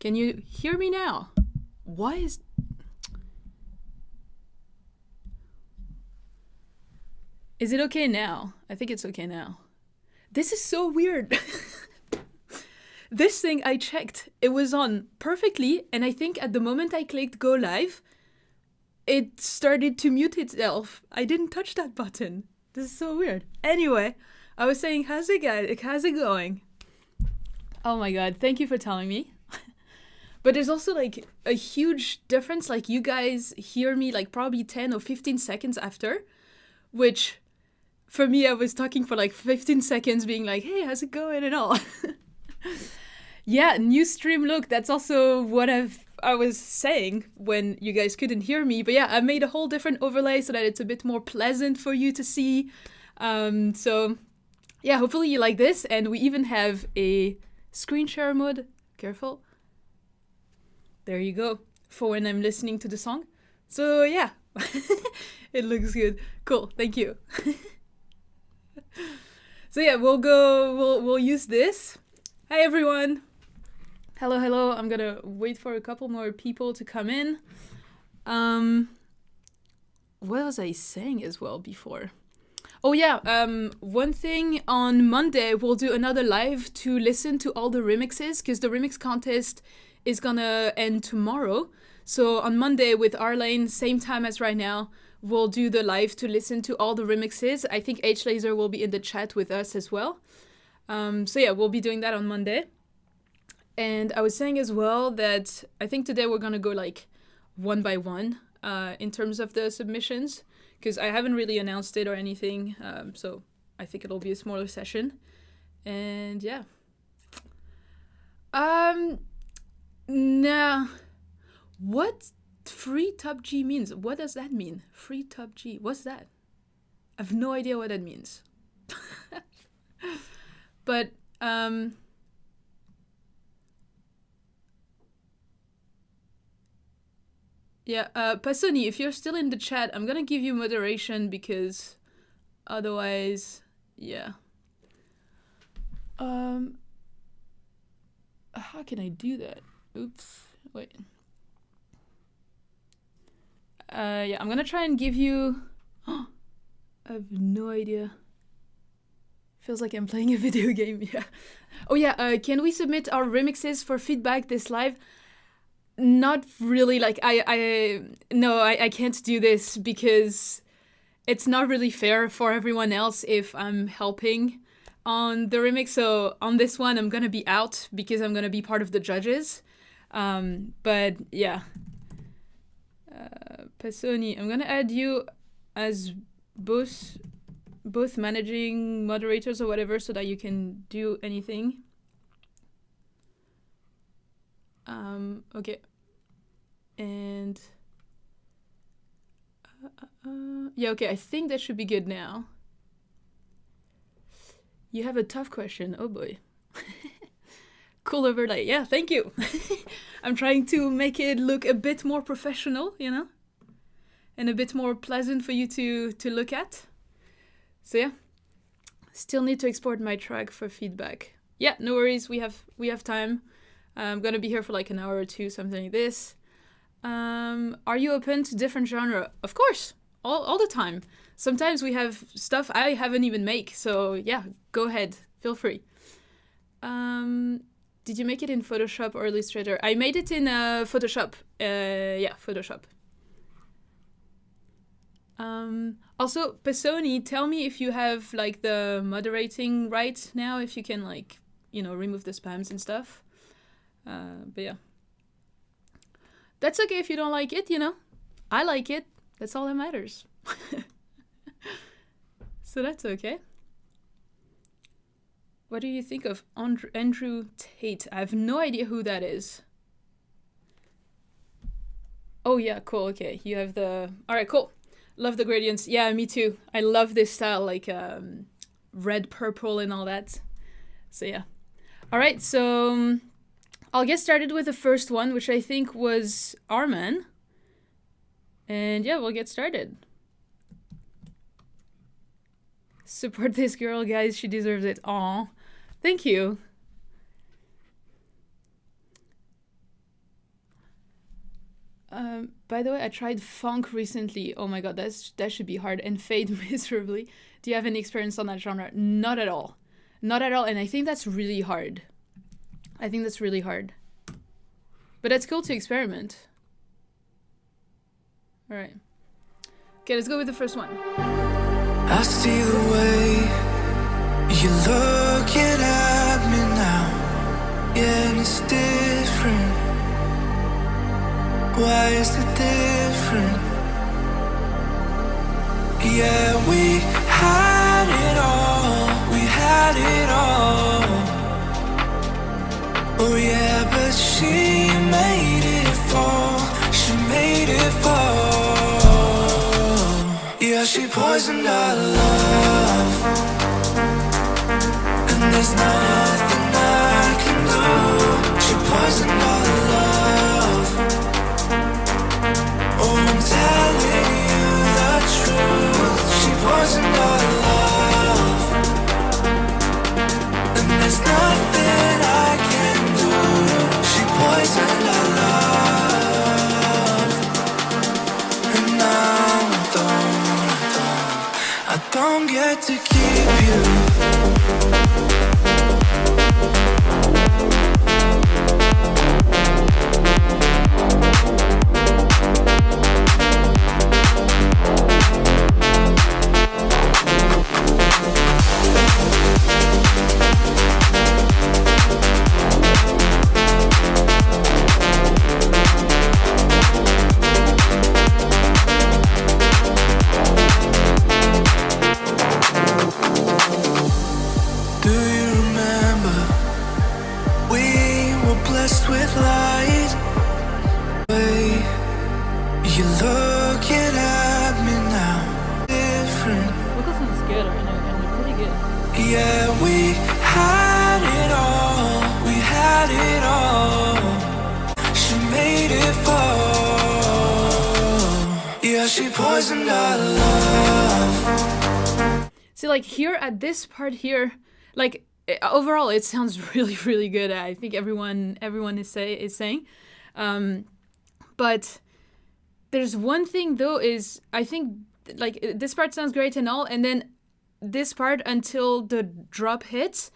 Can you hear me now? Why is... Is it okay now? I think it's okay now. This is so weird. This thing I checked, it was on perfectly, and I think at the moment I clicked go live, it started to mute itself. I didn't touch that button. This is so weird. Anyway, I was saying, how's it going? Oh my god, thank you for telling me. But there's also like a huge difference, like you guys hear me like probably 10 or 15 seconds after, which for me, I was talking for like 15 seconds being like, hey, how's it going and all. Yeah, new stream look. That's also what I was saying when you guys couldn't hear me. But yeah, I made a whole different overlay so that it's a bit more pleasant for you to see. So yeah, hopefully you like this. And we even have a screen share mode. Careful. There you go. For when I'm listening to the song. So yeah, it looks good. Cool. Thank you. So yeah, we'll use this. Hi everyone. Hello. I'm gonna wait for a couple more people to come in. What was I saying as well before? Oh yeah, one thing, on Monday we'll do another live to listen to all the remixes, because the remix contest is gonna end tomorrow. So on Monday with Arlene, same time as right now, we'll do the live to listen to all the remixes. I think H-Laser will be in the chat with us as well. So yeah, we'll be doing that on Monday. And I was saying as well that I think today we're gonna go like one by one in terms of the submissions, because I haven't really announced it or anything. So I think it'll be a smaller session. And yeah. Nah. What free top G means? What does that mean? Free top G. What's that? I have no idea what that means. But yeah, Pasoni, if you're still in the chat, I'm gonna give you moderation because otherwise, yeah. How can I do that? Oops, wait. Yeah, I'm gonna try and give you... I have no idea. Feels like I'm playing a video game, yeah. Oh yeah, can we submit our remixes for feedback this live? Not really, like, I can't do this because it's not really fair for everyone else if I'm helping on the remix. So on this one, I'm gonna be out because I'm gonna be part of the judges. But yeah. Pasoni, I'm gonna add you as both managing moderators or whatever so that you can do anything. Okay. And yeah, okay, I think that should be good now. You have a tough question. Oh boy. Cool overlay. Yeah, thank you. I'm trying to make it look a bit more professional, you know? And a bit more pleasant for you to look at. So yeah. Still need to export my track for feedback. Yeah, no worries. We have time. I'm gonna be here for like an hour or two, something like this. Are you open to different genre? Of course, all the time. Sometimes we have stuff I haven't even make, so yeah, go ahead, feel free. Did you make it in Photoshop or Illustrator? I made it in Photoshop. Yeah, Photoshop. Also, Pasoni, tell me if you have like the moderating right now, if you can like, you know, remove the spams and stuff. But yeah. That's okay if you don't like it, you know. I like it. That's all that matters. So that's okay. What do you think of Andrew Tate? I have no idea who that is. Oh yeah, cool, okay. You have the... Alright, cool. Love the gradients. Yeah, me too. I love this style, like red, purple and all that. So yeah. Alright, so... I'll get started with the first one, which I think was Armin. And yeah, we'll get started. Support this girl, guys. She deserves it. Aw. Thank you. By the way, I tried funk recently. Oh my god, that should be hard. And fade miserably. Do you have any experience on that genre? Not at all. Not at all. And I think that's really hard. I think that's really hard. But it's cool to experiment. All right. Okay, let's go with the first one. I see the way you're looking at me now. Yeah, and it's different. Why is it different? Yeah, we had it all. We had it all. Oh yeah, but she made it fall. She made it fall. Yeah, she poisoned our love. And there's nothing I can do. She poisoned our love. Oh, I'm telling you the truth. She poisoned our love. And there's nothing I can do. She poisoned our love. And now I don't get to keep you. With light, you're looking at me now. Different. Vocal sounds good right now, and they're pretty good. Yeah, we had it all. We had it all. She made it fall. Yeah, she poisoned our love. See, like here at this part here, like. Overall, it sounds really, really good. I think everyone is saying, but there's one thing though is I think like this part sounds great and all, and then this part until the drop hits,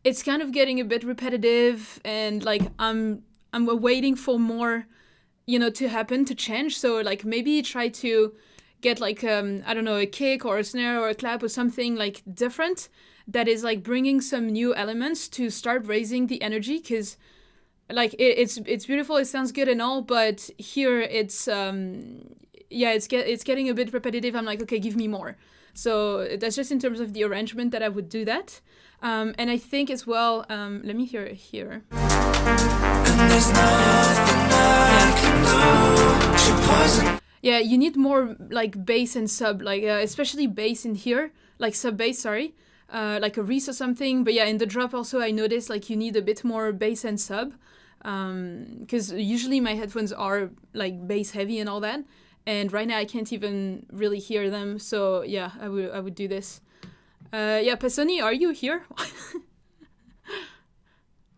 it's kind of getting a bit repetitive, and like I'm waiting for more, to happen, to change. So like maybe try to get like I don't know, a kick or a snare or a clap or something like different. That is like bringing some new elements to start raising the energy, because like it's beautiful, it sounds good and all, but here it's it's getting a bit repetitive. I'm like, okay, give me more. So that's just in terms of the arrangement that I would do that. And I think as well, let me hear it here. Yeah, you need more like bass and sub, like especially bass in here, like sub bass, sorry. Like a Reese or something, but yeah, in the drop also I noticed like you need a bit more bass and sub, because usually my headphones are like bass heavy and all that, and right now I can't even really hear them. So yeah, I would do this. Yeah, Pesoni, are you here?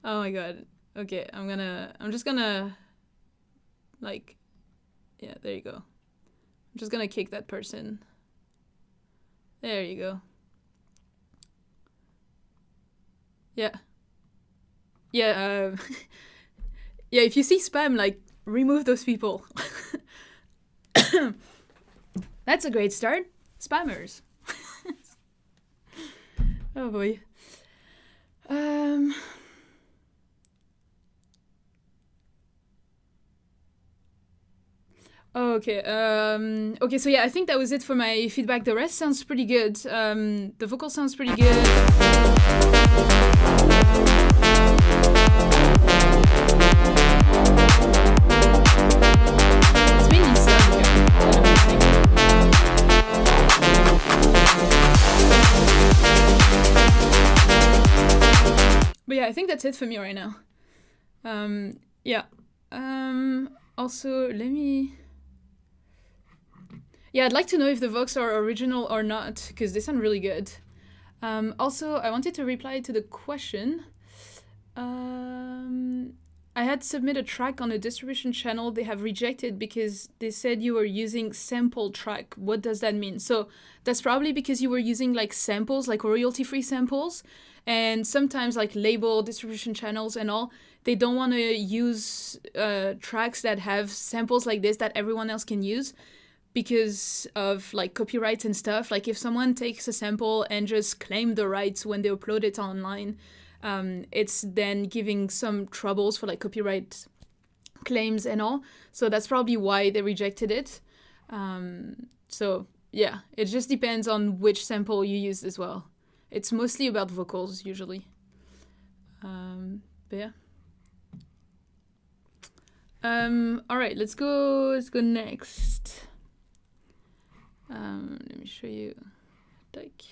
Oh my god. Okay, I'm just gonna like, yeah, there you go. I'm just gonna kick that person. There you go. Yeah. Yeah, yeah, if you see spam, like, remove those people. That's a great start. Spammers. Oh boy. Okay. Okay, so yeah, I think that was it for my feedback. The rest sounds pretty good. The vocal sounds pretty good. It's mainly sub here that I'm missing. But yeah, I think that's it for me right now. Yeah. Also, let me... Yeah, I'd like to know if the Vox are original or not, because they sound really good. Also, I wanted to reply to the question. I had submitted a track on a distribution channel. They have rejected because they said you were using sample track. What does that mean? So that's probably because you were using like samples, like royalty-free samples. And sometimes like label distribution channels and all, they don't want to use tracks that have samples like this that everyone else can use because of like copyrights and stuff. Like if someone takes a sample and just claim the rights when they upload it online, it's then giving some troubles for like copyright claims and all. So that's probably why they rejected it. So yeah, it just depends on which sample you use as well. It's mostly about vocals usually. But yeah. All right, let's go next. Let me show you. Like.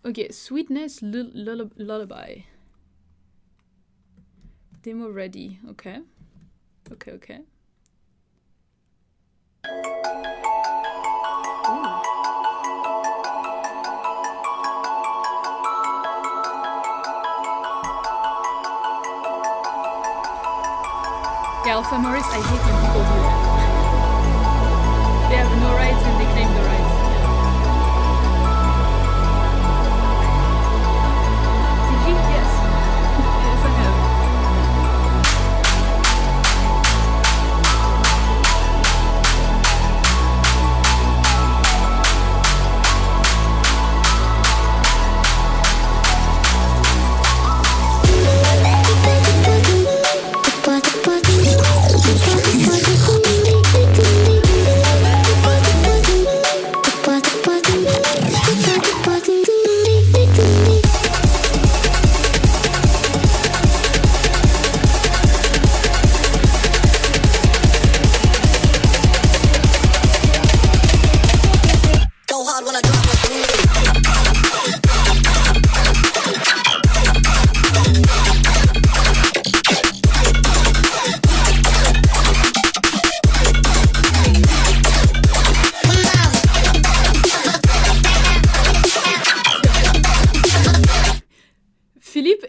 Okay, Sweetness Lullaby. Demo ready. Okay. Okay. Ooh. Yeah, Alpha Morris, I hate when people do that. They have no rights and they claim the rights. Did you? Yes. Yes, I have.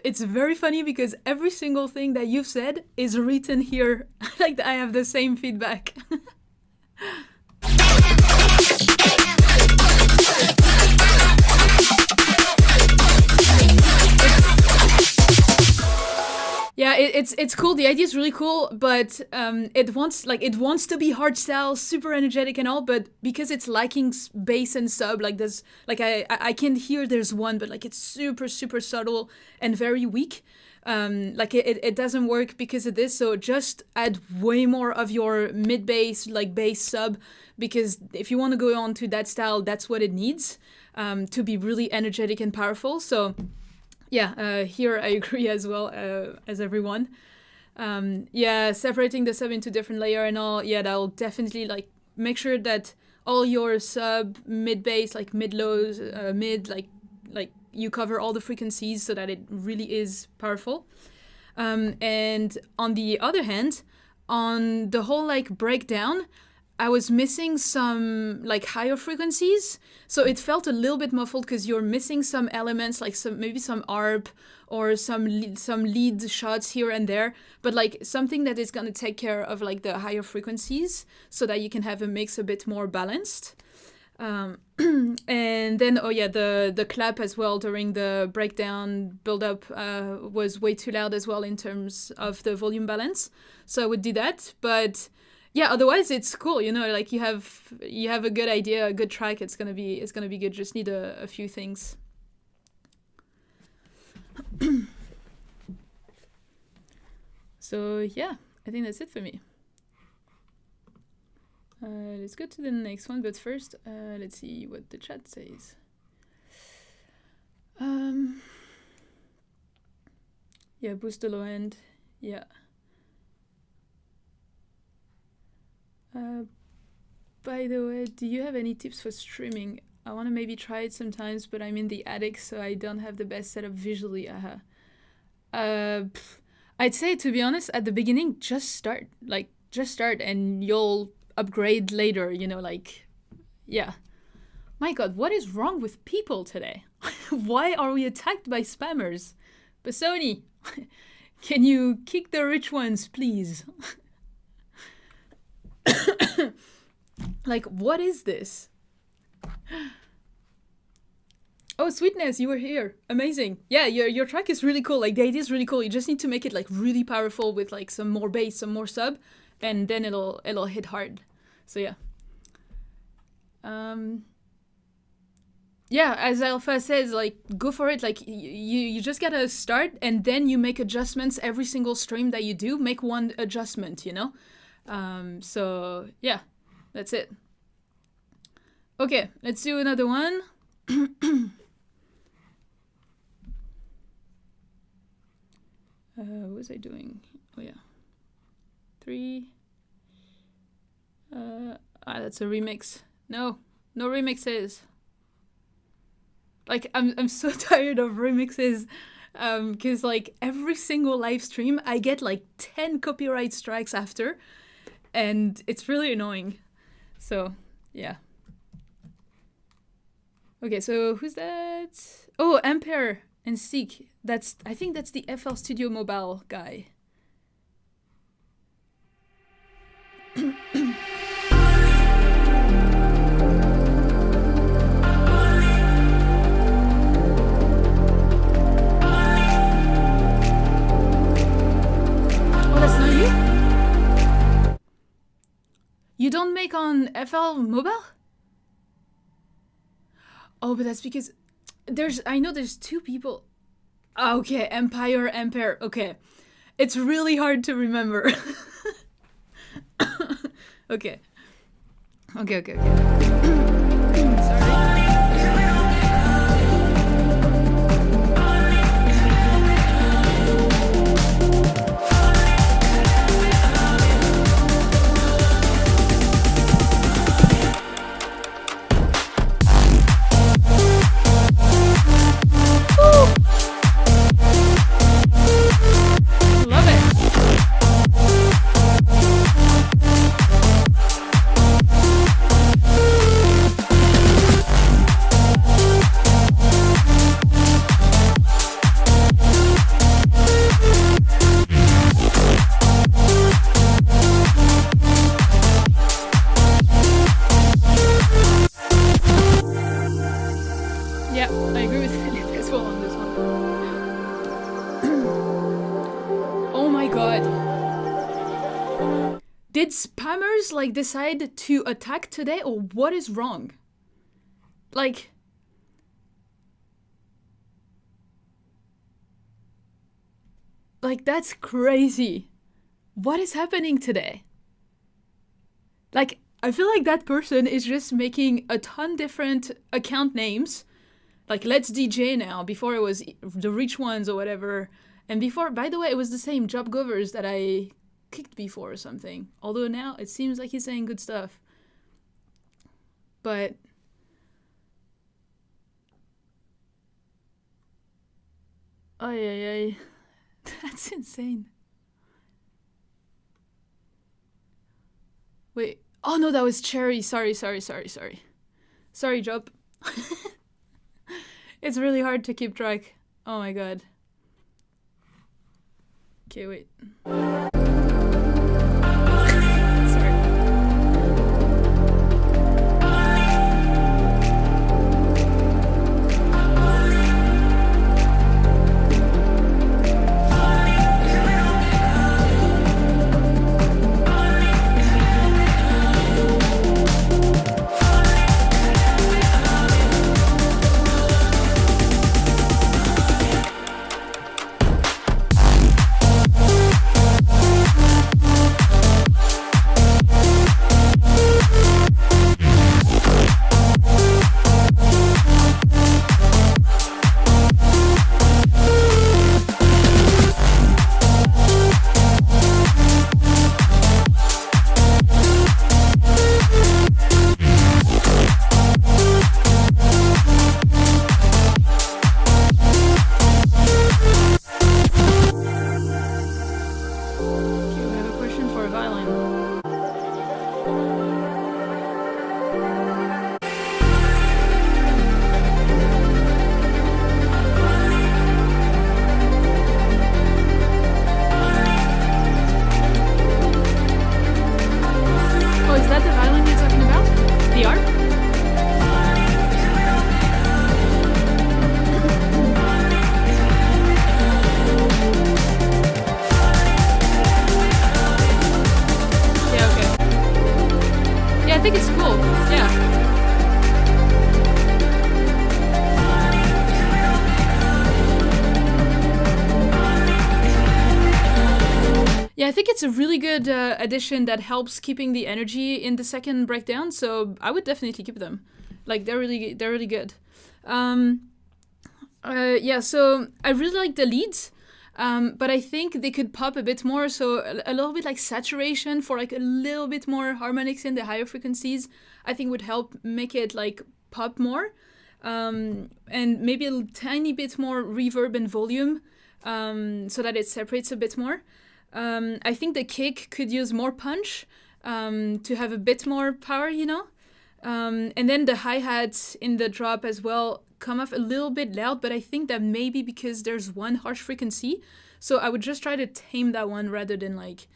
It's very funny because every single thing that you've said is written here. Like I have the same feedback. Yeah, it's cool. The idea is really cool, but it wants to be hardstyle, super energetic and all. But because it's lacking bass and sub, like there's like I can hear there's one, but like it's super subtle and very weak. Like it doesn't work because of this. So just add way more of your mid bass, like bass sub, because if you want to go on to that style, that's what it needs to be really energetic and powerful. So. Yeah, here I agree as well as everyone. Yeah, separating the sub into different layer and all. Yeah, that'll definitely like make sure that all your sub, mid bass, like mid lows, mid like you cover all the frequencies so that it really is powerful. And on the other hand, on the whole like breakdown, I was missing some like higher frequencies, so it felt a little bit muffled because you're missing some elements, like maybe some ARP or some lead shots here and there, but like something that is gonna take care of like the higher frequencies so that you can have a mix a bit more balanced. And then the clap as well during the breakdown build up was way too loud as well in terms of the volume balance, so I would do that, but. Yeah, otherwise it's cool, you know, like you have a good idea, a good track, it's gonna be good, just need a few things. So yeah, I think that's it for me. Let's go to the next one, but first, let's see what the chat says. Yeah, boost the low end, yeah. By the way, do you have any tips for streaming? I want to maybe try it sometimes, but I'm in the attic, so I don't have the best setup visually. I'd say, to be honest, at the beginning, just start, and you'll upgrade later, you know, like, yeah. My God, what is wrong with people today? Why are we attacked by spammers? But Sony, can you kick the rich ones, please? Like, what is this? Oh, Sweetness, you were here. Amazing. Yeah, your track is really cool. Like, the idea is really cool. You just need to make it, like, really powerful with, like, some more bass, some more sub, and then it'll hit hard. So, yeah. Yeah, as Alpha says, like, go for it. Like, you just gotta start, and then you make adjustments every single stream that you do. Make one adjustment, you know? So, yeah, that's it. Okay, let's do another one. What was I doing? Oh, yeah. 3. That's a remix. No remixes. Like, I'm so tired of remixes. Because, like, every single live stream, I get, like, 10 copyright strikes after. And it's really annoying. So, yeah. Okay, so who's that? Oh, Ampere and Seek. I think that's the FL Studio Mobile guy. You don't make on FL Mobile? Oh, but that's because I know there's 2 people. Okay, Ampere. Okay. It's really hard to remember. Okay. Okay. Sorry. Did spammers, like, decide to attack today, or what is wrong? Like... Like, that's crazy. What is happening today? Like, I feel like that person is just making a ton different account names. Like, Let's DJ now. Before it was the Rich Ones or whatever. And before, by the way, it was the same Job Govers that I kicked before or something. Although now it seems like he's saying good stuff. But... Ay. That's insane. Wait. Oh no, that was Cherry. Sorry. Sorry, Job. It's really hard to keep track. Oh my god. Okay, wait. I think it's a really good addition that helps keeping the energy in the second breakdown. So I would definitely keep them. Like they're really good. Yeah, so I really like the leads, but I think they could pop a bit more. So a little bit like saturation for like a little bit more harmonics in the higher frequencies, I think would help make it like pop more. And maybe a tiny bit more reverb and volume, so that it separates a bit more. I think the kick could use more punch, to have a bit more power, you know? And then the hi-hats in the drop as well come off a little bit loud, but I think that maybe because there's one harsh frequency, so I would just try to tame that one rather than like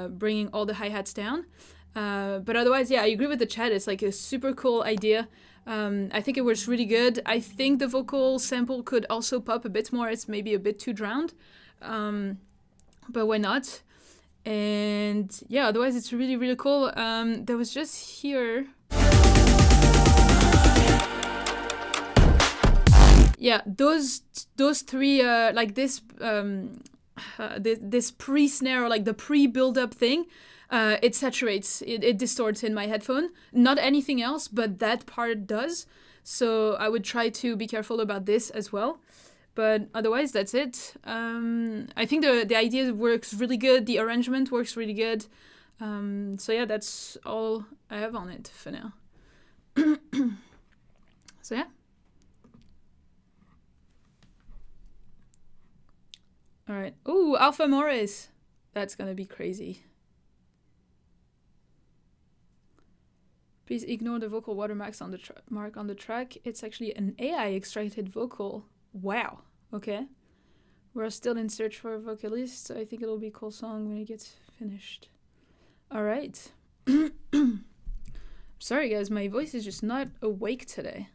bringing all the hi-hats down. But otherwise, yeah, I agree with the chat. It's like a super cool idea. I think it works really good. I think the vocal sample could also pop a bit more. It's maybe a bit too drowned, but why not? And yeah, otherwise it's really, really cool. There was just here... Yeah, those three, like this this pre-snare, or like the pre-build-up thing, it saturates, it distorts in my headphone. Not anything else, but that part does. So I would try to be careful about this as well. But otherwise, that's it. I think the idea works really good. The arrangement works really good. So yeah, that's all I have on it for now. So yeah. All right. Ooh, Alpha Morris. That's gonna be crazy. Please ignore the vocal watermarks on the mark on the track. It's actually an AI extracted vocal. Wow. Okay. We're still in search for a vocalist, so I think it'll be a cool song when it gets finished. All right. Sorry guys, my voice is just not awake today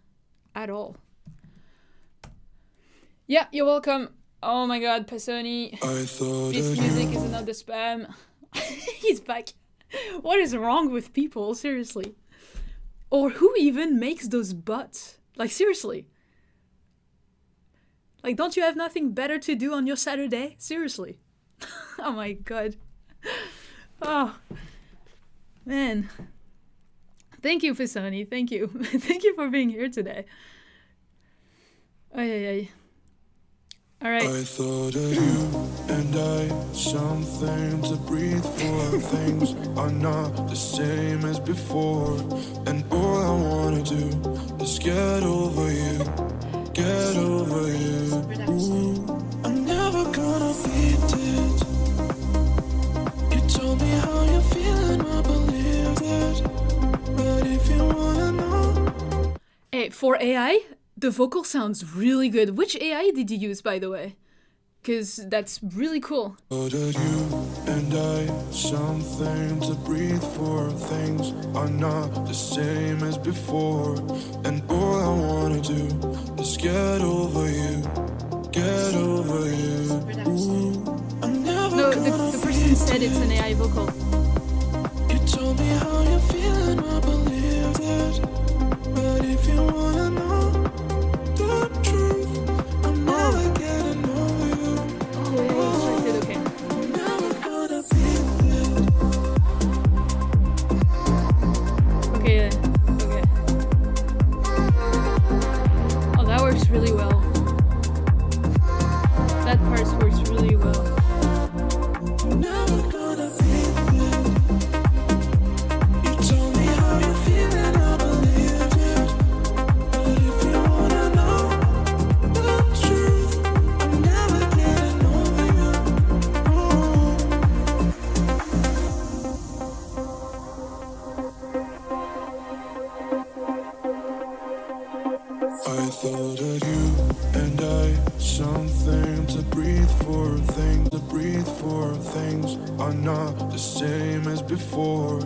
at all. Yeah, you're welcome. Oh my god, Pasoni. This music is another spam. He's back. What is wrong with people? Seriously. Or who even makes those butts? Like, seriously. Like, don't you have nothing better to do on your Saturday? Seriously. Oh my god. Oh. Man. Thank you, Pasoni. Thank you. Thank you for being here today. Ay. All right. I thought of you and I, something to breathe for. Things are not the same as before, and all I wanna do is get over you, get over you. Ooh, I'm never gonna beat it. You told me how you're feeling, I believe it. But if you wanna know, hey, for AI, the vocal sounds really good. Which AI did you use, by the way? Because that's really cool. So did you and I, something to breathe for. Things are not the same as before, and all I wanna do is get over you, get over you. Ooh, I'm never No, the person said it's an AI vocal. You told me how you're feeling, I believe it. But if you wanna know the truth, I'm never getting over you. Oh, yeah, extracted, okay. I'm never gonna beat it. Okay. Oh, that works really well. That part works really well. I'm never gonna beat it. You told me how you're feeling, I believe it. But if you wanna know the truth, I'm never getting over you. I thought of you and I, something to breathe for. Things to breathe for. Things are not the same as before,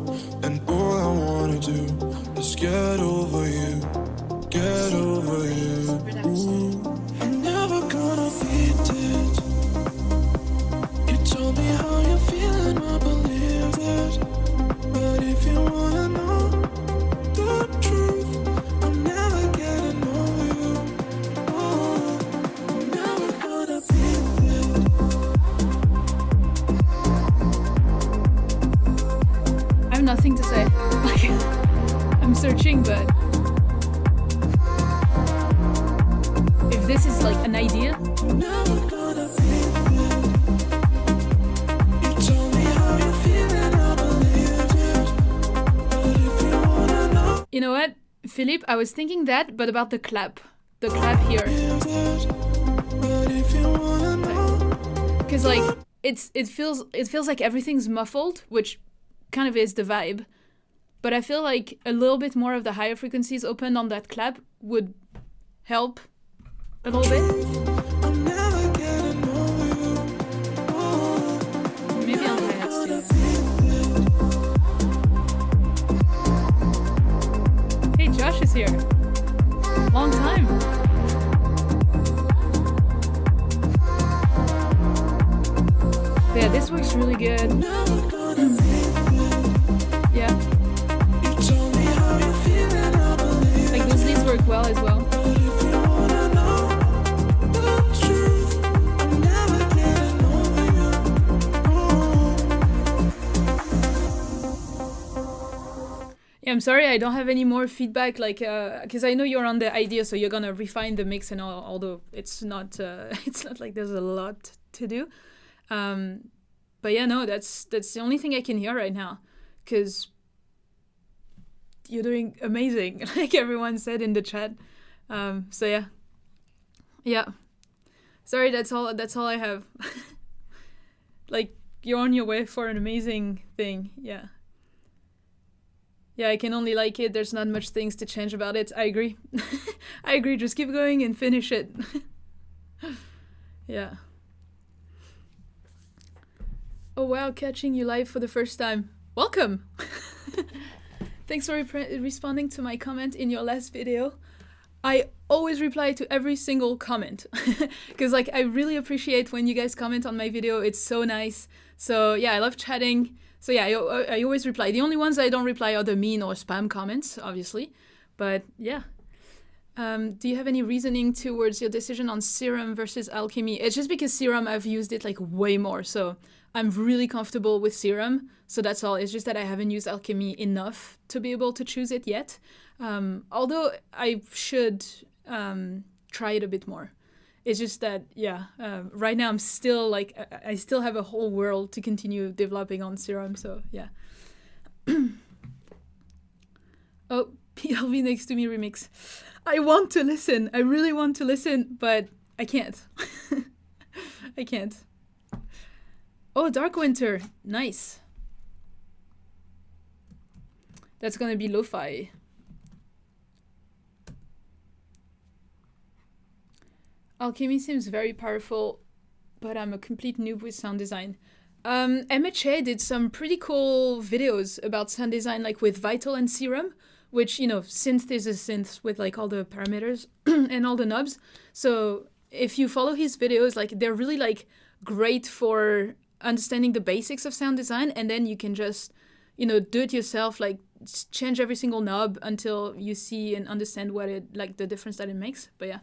and all I wanna do is get over you, get over you. Ooh, I'm never gonna beat it. You told me how you're feeling, I believe it. But if you wanna know the truth, I'm never getting over you. Oh, I'm never gonna beat it. nothing to say. Like, I'm searching, but if this is like an idea. You know what, Philippe? I was thinking that, but about the clap. The clap here. Because like it feels like everything's muffled, which kind of is the vibe. But I feel like a little bit more of the higher frequencies opened on that clap would help a little bit. Maybe on the hi-hats too. Hey, Josh is here. Long time. Yeah, this works really good. Yeah. Like those leads work well as well. Yeah, I'm sorry I don't have any more feedback, like, because I know you're on the idea, so you're gonna refine the mix and all, although it's not like there's a lot to do. But yeah, no, that's the only thing I can hear right now, because you're doing amazing, like everyone said in the chat. So yeah. Sorry, that's all I have. Like, you're on your way for an amazing thing. Yeah, I can only like it. There's not much things to change about it. I agree. I agree. Just keep going and finish it. Yeah. Oh wow, catching you live for the first time. Welcome. Thanks for responding to my comment in your last video. I always reply to every single comment because like I really appreciate when you guys comment on my video. It's so nice. So yeah, I love chatting. So yeah, I always reply. The only ones I don't reply are the mean or spam comments, obviously. But yeah. Do you have any reasoning towards your decision on serum versus alchemy? It's just because serum, I've used it like way more. So I'm really comfortable with serum. So that's all. It's just that I haven't used alchemy enough to be able to choose it yet. Although I should try it a bit more. It's just that, yeah, right now I'm still like, I still have a whole world to continue developing on serum. So yeah. Oh, PLV next to me remix. I want to listen. I really want to listen, but I can't. I can't. Oh, Dark Winter. Nice. That's gonna be lo-fi. Alchemy seems very powerful, but I'm a complete noob with sound design. MHA did some pretty cool videos about sound design, like with Vital and Serum, which, you know, synth is a synth with like all the parameters and all the knobs. So if you follow his videos, like they're really like great for understanding the basics of sound design, and then you can just, you know, do it yourself, like change every single knob until you see and understand what it, like the difference that it makes. But yeah.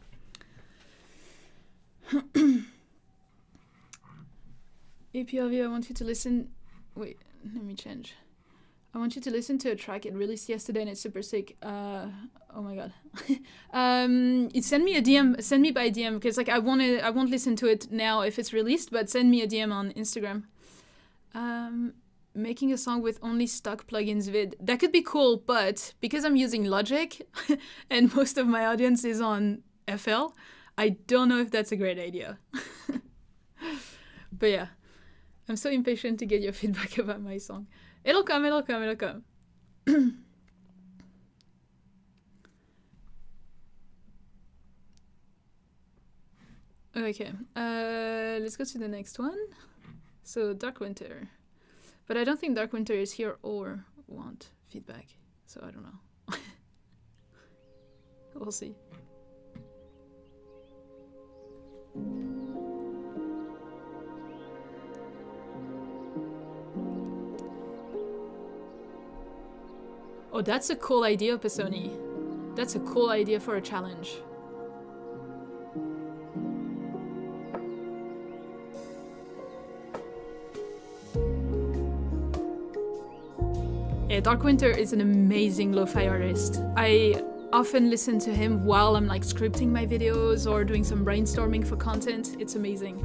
APLV, I want you to listen. Wait, let me change. I want you to listen to a track it released yesterday and it's super sick. Oh my god. Send me a DM. Send me by DM because like I won't listen to it now if it's released, but send me a DM on Instagram. Making a song with only stock plugins vid. That could be cool, but because I'm using Logic and most of my audience is on FL, I don't know if that's a great idea. But yeah, I'm so impatient to get your feedback about my song. It'll come, it'll come, it'll come. Okay, let's go to the next one. So Dark Winter. But I don't think Dark Winter is here or want feedback. So I don't know. We'll see. Oh, that's a cool idea, Pisoni. That's a cool idea for a challenge. Yeah, Dark Winter is an amazing lo-fi artist. I often listen to him while I'm like scripting my videos or doing some brainstorming for content. It's amazing.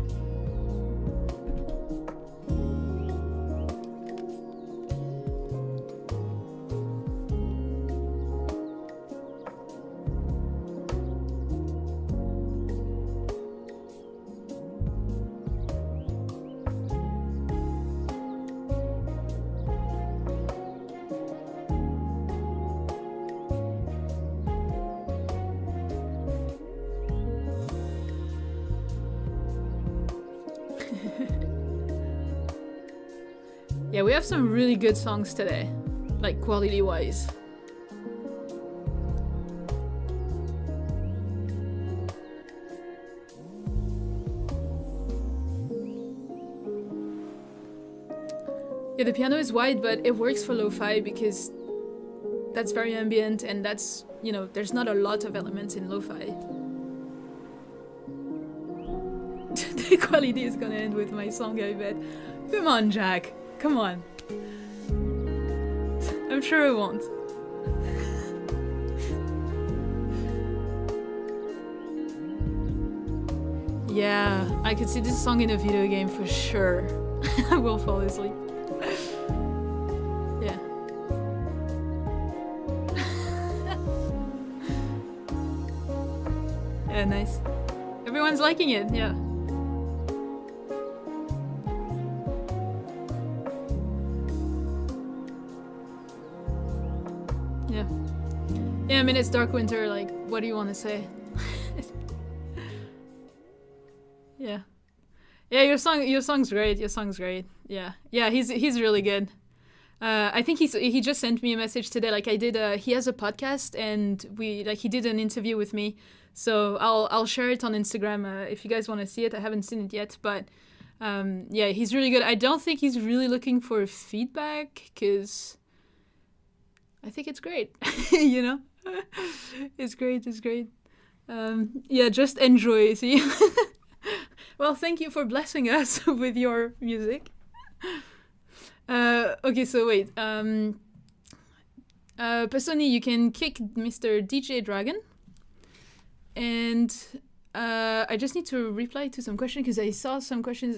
Yeah, we have some really good songs today, like quality-wise. Yeah, the piano is wide, but it works for lo-fi because that's very ambient and that's, you know, there's not a lot of elements in lo-fi. The quality is gonna end with my song, I bet. Come on, Jack. Come on. I'm sure it won't. Yeah, I could see this song in a video game for sure. I will fall asleep. Yeah. Yeah, nice. Everyone's liking it, yeah. Yeah, I mean, it's Dark Winter, like, what do you want to say? Yeah. Yeah, your song's great, Yeah. Yeah, he's really good. I think he just sent me a message today, like I did, he has a podcast and he did an interview with me, so I'll share it on Instagram if you guys want to see it. I haven't seen it yet, but yeah, he's really good. I don't think he's really looking for feedback, because I think it's great, you know? It's great. Yeah, just enjoy, see? Well, thank you for blessing us with your music. Okay, so wait. Pesoni, you can kick Mr. DJ Dragon. And I just need to reply to some questions, because I saw some questions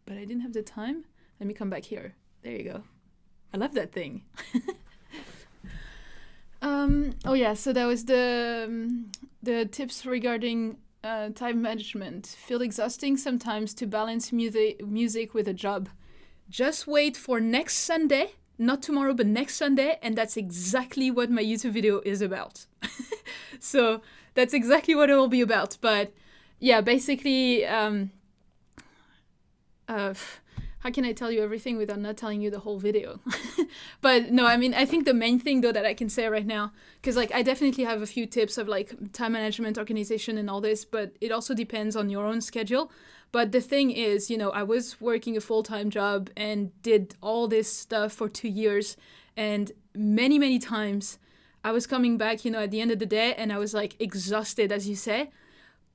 but I didn't have the time. Let me come back here. There you go. I love that thing. Oh yeah, so that was the tips regarding time management. Feel exhausting sometimes to balance music with a job. Just wait for next Sunday, not tomorrow, but next Sunday, and that's exactly what my YouTube video is about. So that's exactly what it will be about. But yeah, basically, how can I tell you everything without not telling you the whole video? But no, I mean, I think the main thing though that I can say right now, because like I definitely have a few tips of like time management, organization and all this, but it also depends on your own schedule. But the thing is, you know, I was working a full-time job and did all this stuff for 2 years, and many times I was coming back, you know, at the end of the day, and I was like exhausted, as you say.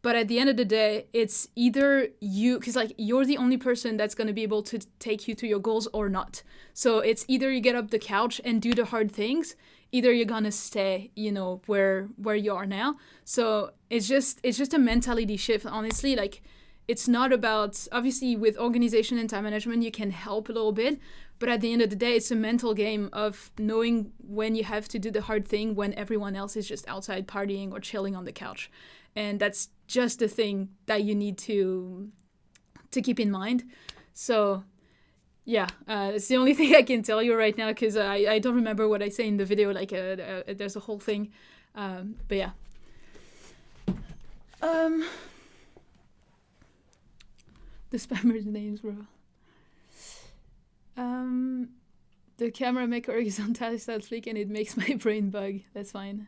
But at the end of the day, it's either you, because like you're the only person that's going to be able to take you to your goals or not. So it's either you get up the couch and do the hard things, either you're going to stay, you know, where you are now. So it's just a mentality shift, honestly. Like, it's not about, obviously with organization and time management, you can help a little bit. But at the end of the day, it's a mental game of knowing when you have to do the hard thing when everyone else is just outside partying or chilling on the couch. And that's just the thing that you need to keep in mind. So yeah, it's the only thing I can tell you right now, because I don't remember what I say in the video. Like there's a whole thing. But yeah. The spammer's names, bro. The camera make horizontal style flick and it makes my brain bug. That's fine.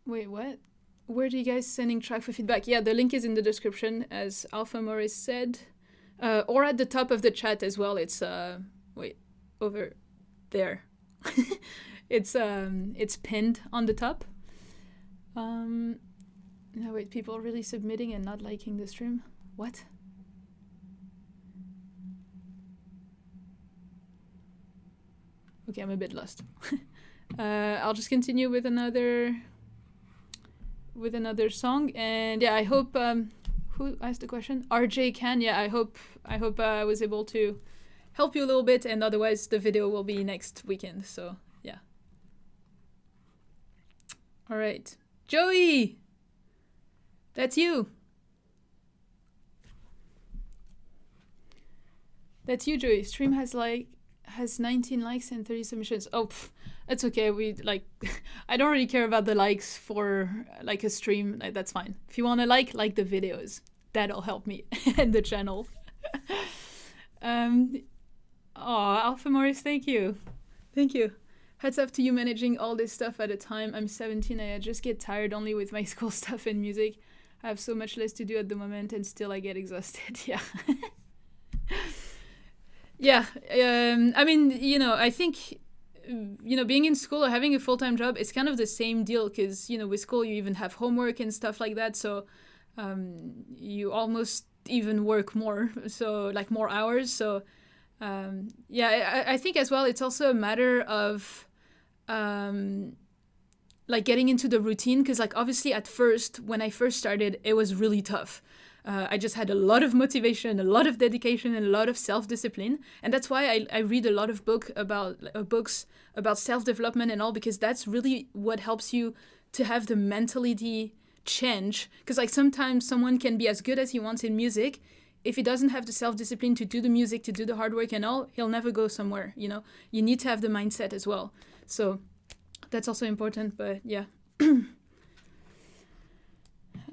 Wait, what? Where do you guys sending track for feedback? Yeah, the link is in the description, as Alpha Morris said. Or at the top of the chat as well. It's wait, over there. It's pinned on the top. No, wait, people are really submitting and not liking the stream. What? Okay, I'm a bit lost. I'll just continue with another song, and yeah, I hope who asked the question? RJ Can. Yeah, I hope I was able to help you a little bit, and otherwise the video will be next weekend. So yeah. All right, Joey, that's you. That's you, Joey. Stream has 19 likes and 30 submissions. Oh, that's okay. We I don't really care about the likes for like a stream. That's fine. If you want to like the videos, that'll help me and the channel. Oh, Alpha Morris, thank you. Hats off to you managing all this stuff at a time. I'm 17. I just get tired only with my school stuff and music. I have so much less to do at the moment, and still I get exhausted. Yeah. Yeah, I mean, I think, being in school or having a full-time job, it's kind of the same deal because, with school you even have homework and stuff like that. So you almost even work more, so like more hours. So yeah, I think as well, it's also a matter of like getting into the routine because like obviously at first, when I first started, it was really tough. I just had a lot of motivation, a lot of dedication, and a lot of self-discipline. And that's why I read a lot of books about self-development and all, because that's really what helps you to have the mentality change. Because like sometimes someone can be as good as he wants in music. If he doesn't have the self-discipline to do the music, to do the hard work and all, he'll never go somewhere, You need to have the mindset as well. So that's also important, but yeah.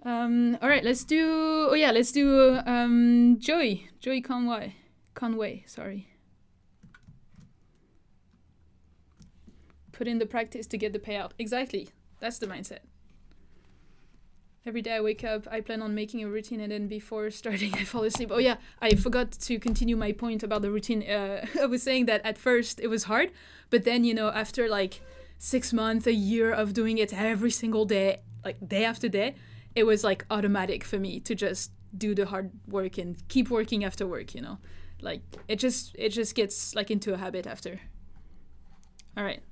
All right, let's do Joey Conway, sorry. Put in the practice to get the payout. Exactly, that's the mindset. Every day I wake up, I plan on making a routine, and then before starting I fall asleep. Oh yeah, I forgot to continue my point about the routine. I was saying that at first it was hard, but then, after like 6 months, a year of doing it every single day, like day after day, it was like automatic for me to just do the hard work and keep working after work, Like it just gets like into a habit after. All right.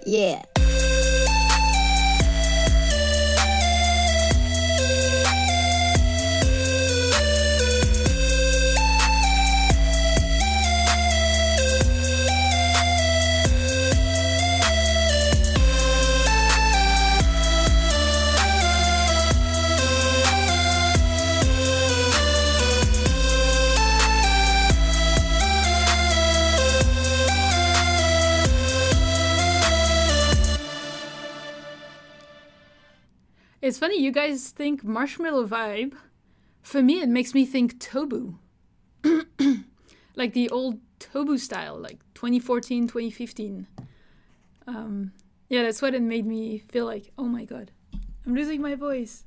Yeah. It's funny, you guys think Marshmallow Vibe. For me, it makes me think Tobu. Like the old Tobu style, like 2014, 2015. Yeah, that's what it made me feel like. Oh my god, I'm losing my voice.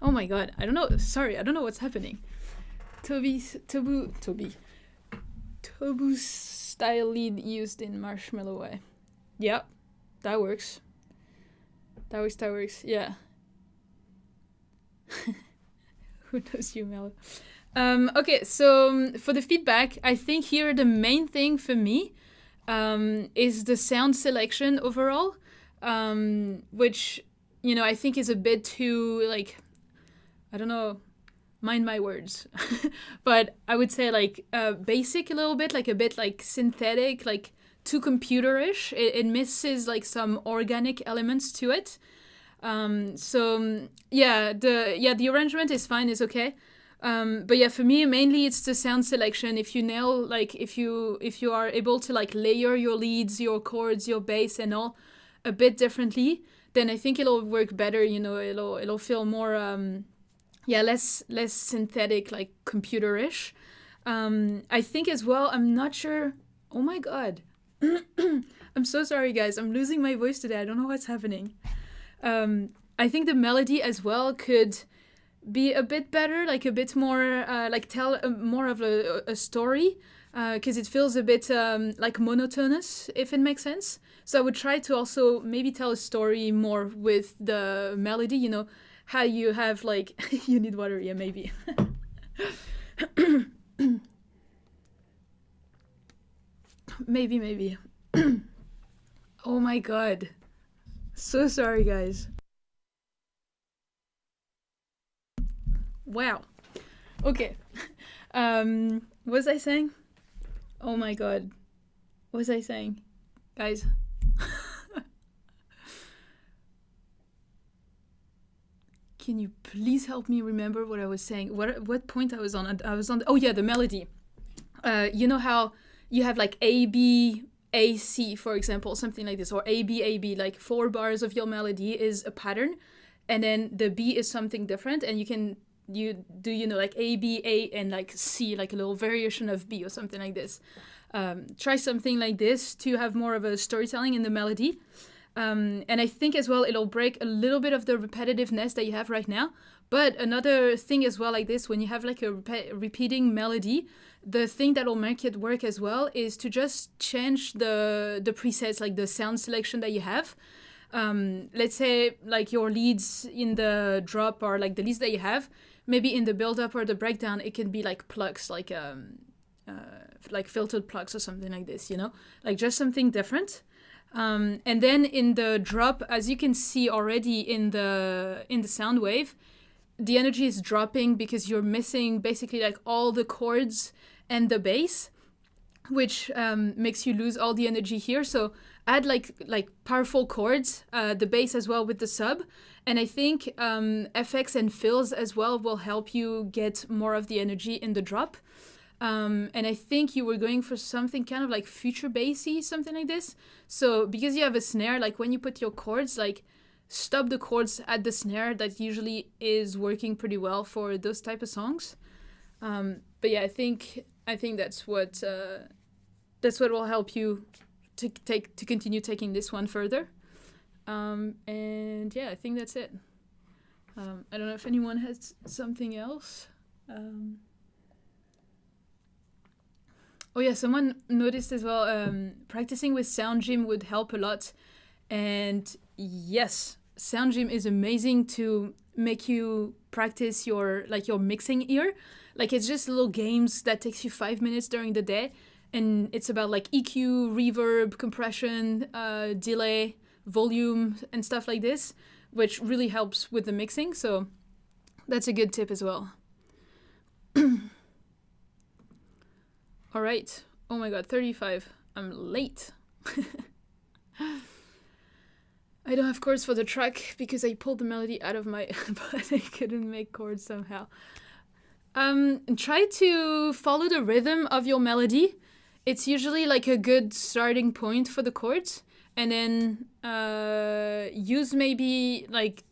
Oh my god, I don't know. Sorry, I don't know what's happening. Tobu style lead used in Marshmallow Way. Yeah, that works. That works, yeah. Who knows you, Mello? Okay, so for the feedback, I think here the main thing for me is the sound selection overall, which, you know, I think is a bit too, like, I don't know, mind my words, but I would say like basic a little bit, like a bit like synthetic, like too computerish. It misses like some organic elements to it. So yeah, the arrangement is fine, is okay. But yeah, for me mainly it's the sound selection. If you nail, like if you are able to like layer your leads, your chords, your bass and all a bit differently, then I think it'll work better. You know, it'll feel more less synthetic, like computerish. I think as well, I'm not sure. Oh my god. I'm so sorry guys, I'm losing my voice today. I don't know what's happening. I think the melody as well could be a bit better, like a bit more, like tell more of a story, because it feels a bit like monotonous, if it makes sense. So I would try to also maybe tell a story more with the melody, you know, how you have like, you need water, yeah, maybe. maybe. Oh my god. So sorry, guys. Wow. Okay. What was I saying? Oh my god. What was I saying? Guys. Can you please help me remember what I was saying? What point I was on? I was on... Oh yeah, the melody. You know how you have like A, B, A, C, for example, something like this, or A, B, A, B, like 4 bars of your melody is a pattern, and then the B is something different, and you do, you know, like A, B, A, and like C, like a little variation of B or something like this. Try something like this to have more of a storytelling in the melody. And I think as well, it'll break a little bit of the repetitiveness that you have right now. But another thing as well like this, when you have like a repeating melody, the thing that'll make it work as well is to just change the presets, like the sound selection that you have. Let's say like your leads in the drop or like the leads that you have, maybe in the build-up or the breakdown, it can be like plugs, like filtered plugs or something like this, you know, like just something different. And then in the drop, as you can see already in the sound wave, the energy is dropping because you're missing basically like all the chords and the bass, which makes you lose all the energy here. So add like powerful chords, the bass as well with the sub, and I think FX and fills as well will help you get more of the energy in the drop. And I think you were going for something kind of like future bassy, something like this. So because you have a snare, like when you put your chords, like stop the chords at the snare. That usually is working pretty well for those type of songs. But yeah, I think that's what will help you to continue taking this one further. And yeah, I think that's it. I don't know if anyone has something else. Oh yeah, someone noticed as well, practicing with Sound Gym would help a lot. And yes, Sound Gym is amazing to make you practice your mixing ear. Like it's just little games that takes you 5 minutes during the day. And it's about like EQ, reverb, compression, delay, volume, and stuff like this, which really helps with the mixing. So that's a good tip as well. All right. Oh my god, 35. I'm late. I don't have chords for the track because I pulled the melody out of my... but I couldn't make chords somehow. Try to follow the rhythm of your melody. It's usually like a good starting point for the chords. And then use maybe like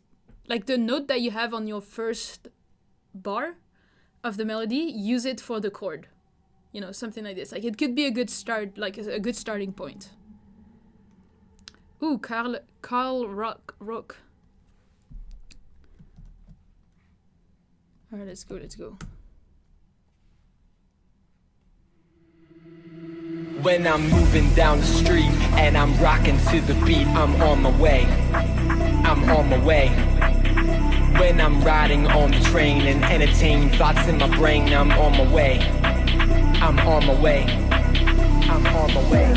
the note that you have on your first bar of the melody. Use it for the chord. You know, something like this. Like it could be a good start, like a good starting point. Ooh, Carl Rock. All right, let's go. When I'm moving down the street and I'm rocking to the beat, I'm on my way. When I'm riding on the train and entertain thoughts in my brain, I'm on my way. I'm on my way. I'm on my way.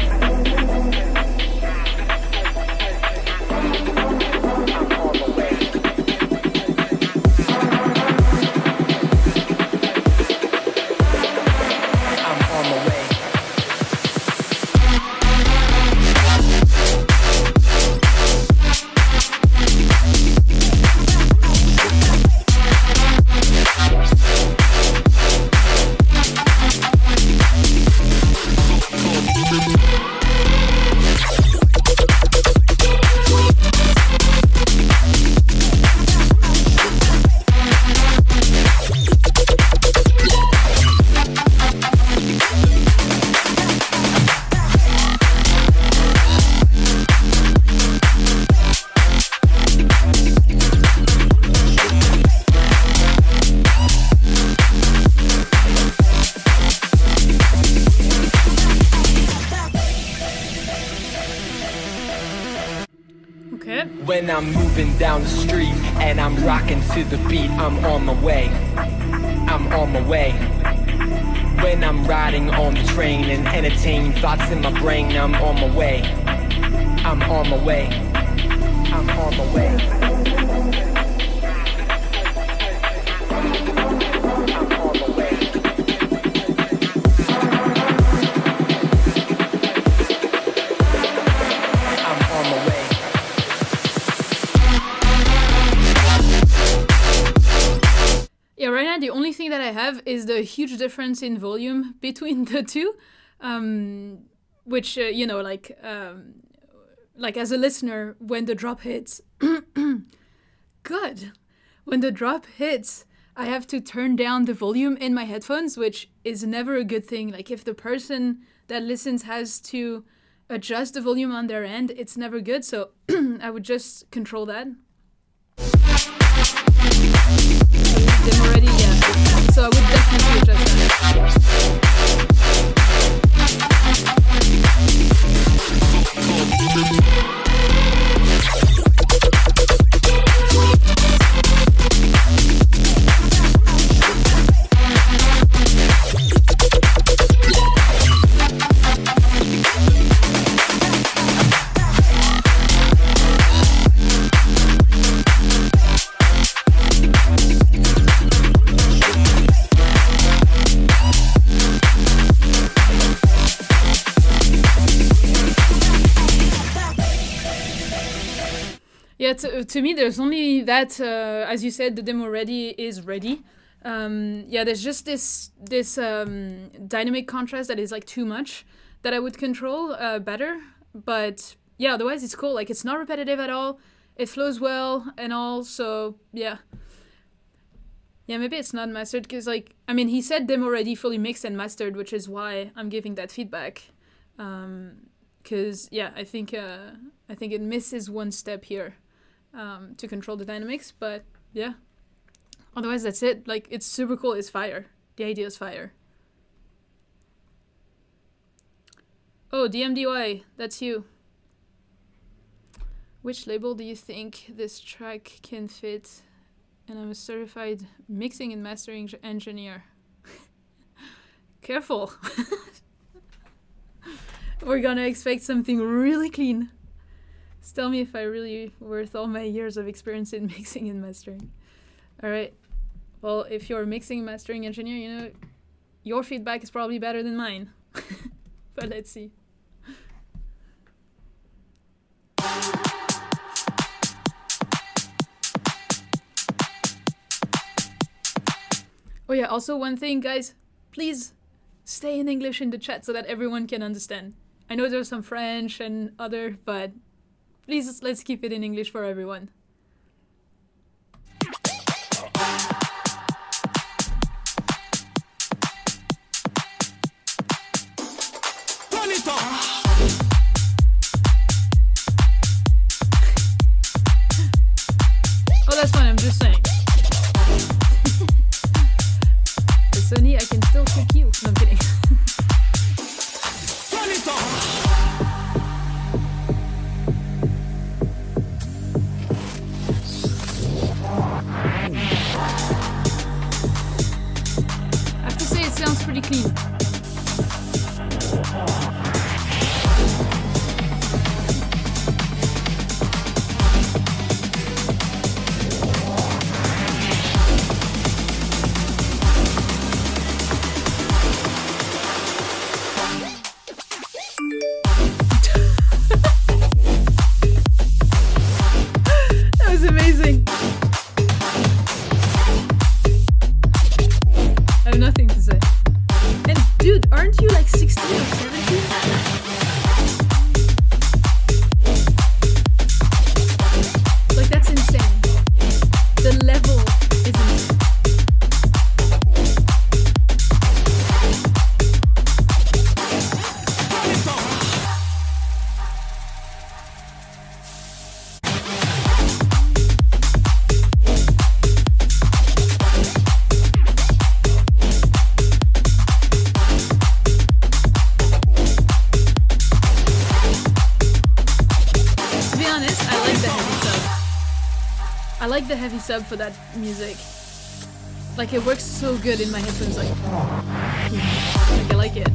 When I'm moving down the street and I'm rocking to the beat, I'm on my way. I'm on my way. When I'm riding on the train and entertain thoughts in my brain, I'm on my way. I'm on my way. I'm on my way. The only thing that I have is the huge difference in volume between the two, which you know, like as a listener, when the drop hits, God, when the drop hits, I have to turn down the volume in my headphones, which is never a good thing. Like if the person that listens has to adjust the volume on their end, it's never good. So I would just control that. Them already, yeah. So I would definitely adjust that. Yeah, to me, there's only that, as you said, the demo ready is ready. Yeah, there's just this dynamic contrast that is like too much that I would control better. But yeah, otherwise it's cool. Like it's not repetitive at all. It flows well and all. So yeah. Yeah, maybe it's not mastered because like, I mean, he said demo ready, fully mixed and mastered, which is why I'm giving that feedback. Because yeah, I think it misses one step here. To control the dynamics, but yeah. Otherwise, that's it. Like, it's super cool. It's fire. The idea is fire. Oh, DMDY, that's you. Which label do you think this track can fit? And I'm a certified mixing and mastering engineer. Careful. We're gonna expect something really clean. Just tell me if I really worth all my years of experience in mixing and mastering. All right. Well, if you're a mixing and mastering engineer, you know, your feedback is probably better than mine. But let's see. Oh yeah, also one thing, guys, please stay in English in the chat so that everyone can understand. I know there's some French and other, but please, let's keep it in English for everyone. Turn it up. Oh, that's fine, I'm just saying. But Sony, I can still cook you. No, I'm kidding. Turn it up. honest, I like the heavy sub. I like the heavy sub for that music. Like, it works so good in my headphones, like I like it.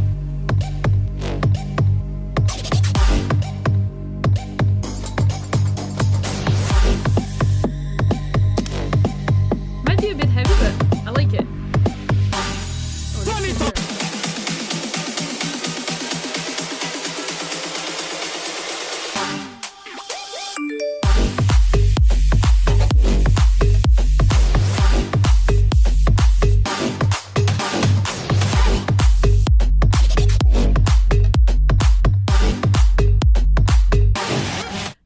Might be a bit heavy, but I like it. Oh, this is here.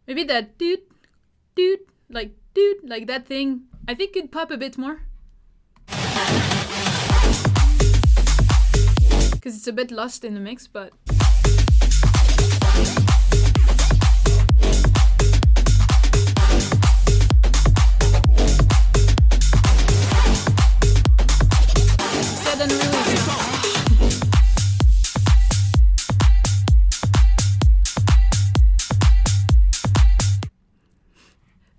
Maybe that dude, like that thing, I think could pop a bit more. Because it's a bit lost in the mix, but... Said unreleased.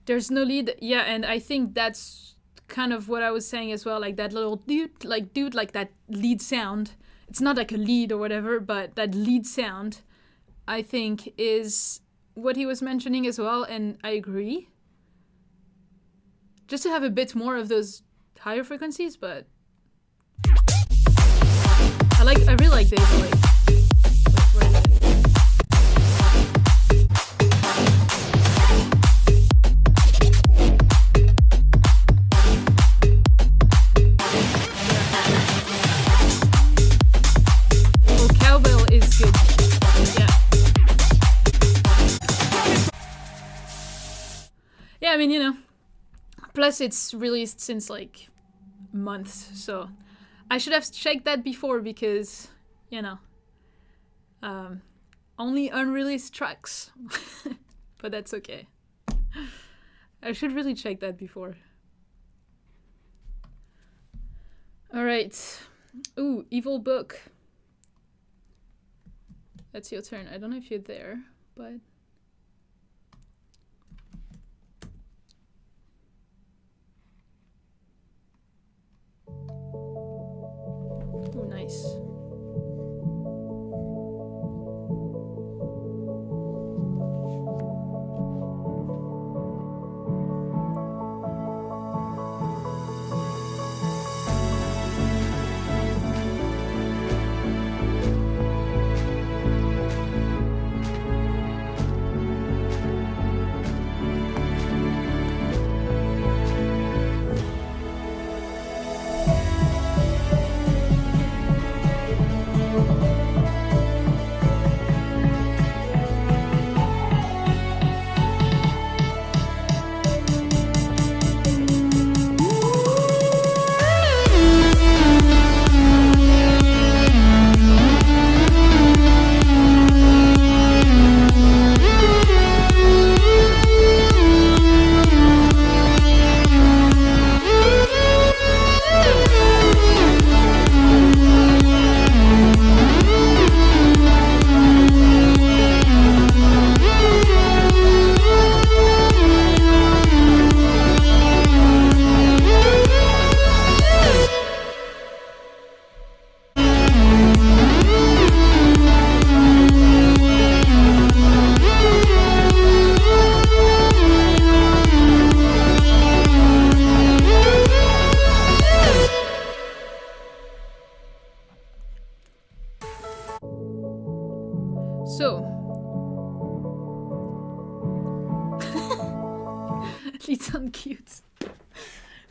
There's no lead, yeah, and I think that's kind of what I was saying as well, like that little dude, like that lead sound. It's not like a lead or whatever, but that lead sound, I think, is what he was mentioning as well, and I agree. Just to have a bit more of those higher frequencies, but I really like this, like, where is it? I mean, you know, plus it's released since like months, so I should have checked that before because, you know, only unreleased tracks, but that's okay. I should really check that before. All right. Ooh, Evil Book. That's your turn. I don't know if you're there, but... Ooh, nice.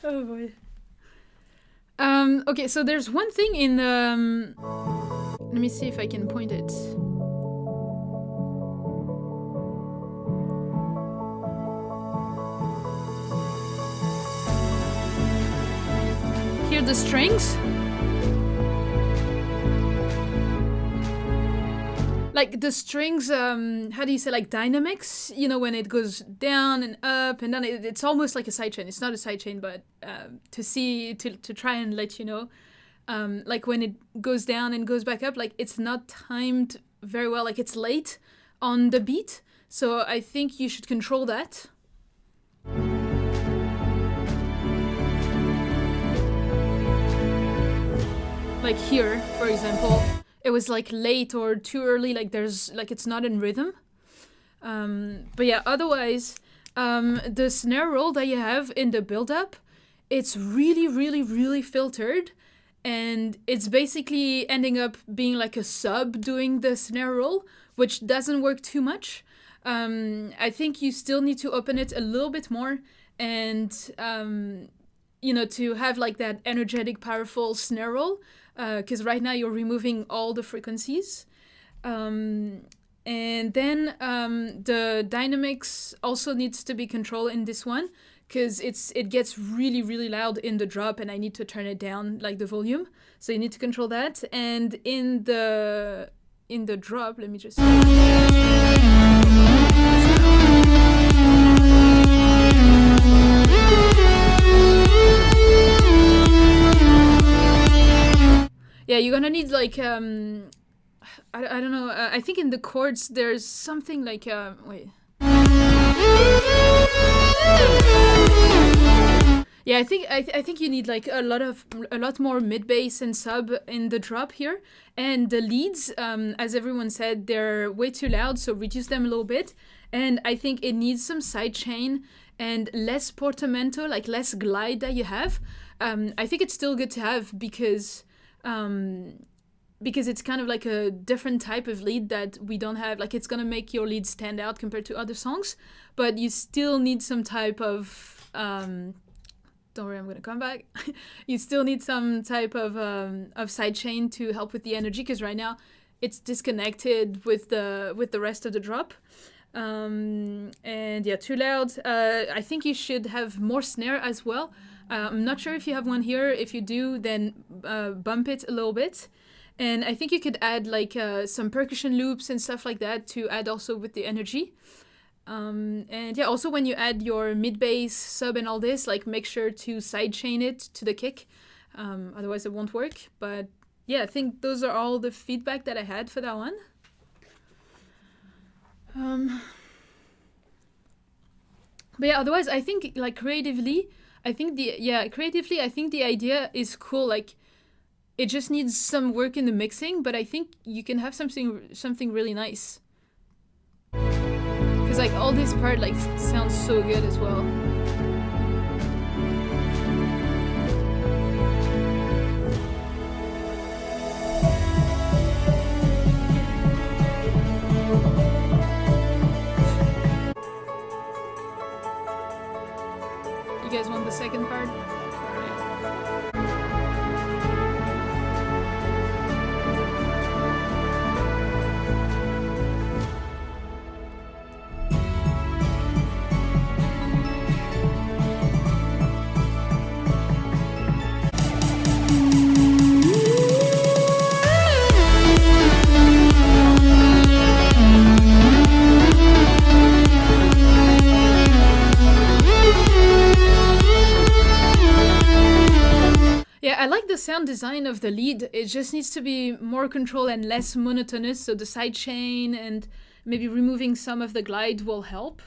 Oh boy. Okay, so there's one thing in the... let me see if I can point it. Hear the strings? Like the strings, how do you say, like dynamics? You know, when it goes down and up and then it's almost like a sidechain. It's not a sidechain, but to try and let you know, like when it goes down and goes back up, like it's not timed very well. Like it's late on the beat, So I think you should control that. Like here, for example, it was like late or too early, like there's like it's not in rhythm. But yeah, otherwise, the snare roll that you have in the build-up, it's really, really, really filtered, and it's basically ending up being like a sub doing the snare roll, which doesn't work too much. I think you still need to open it a little bit more, and you know, to have like that energetic, powerful snare roll, because right now you're removing all the frequencies. And then the dynamics also needs to be controlled in this one, because it gets really, really loud in the drop, and I need to turn it down, like the volume. So you need to control that. And in the drop, let me just... Yeah, you're gonna need like I don't know. I think in the chords there's something like wait. Yeah, I think you need like a lot more mid bass and sub in the drop here, and the leads, as everyone said, they're way too loud, so reduce them a little bit. And I think it needs some sidechain and less portamento, like less glide that you have. I think it's still good to have because it's kind of like a different type of lead that we don't have. Like it's gonna make your lead stand out compared to other songs, but you still need some type of don't worry, I'm gonna come back. You still need some type of sidechain to help with the energy, because right now it's disconnected with the rest of the drop. And yeah, too loud. I think you should have more snare as well. I'm not sure if you have one here. If you do, then bump it a little bit. And I think you could add like some percussion loops and stuff like that to add also with the energy. And yeah, also when you add your mid bass, sub and all this, like make sure to sidechain it to the kick. Otherwise it won't work. But yeah, I think those are all the feedback that I had for that one. But yeah, otherwise I think like creatively, I think the idea is cool. Like it just needs some work in the mixing, but I think you can have something really nice. Cause like all this part like sounds so good as well. You guys want the second part? I like the sound design of the lead. It just needs to be more controlled and less monotonous, so the sidechain and maybe removing some of the glide will help.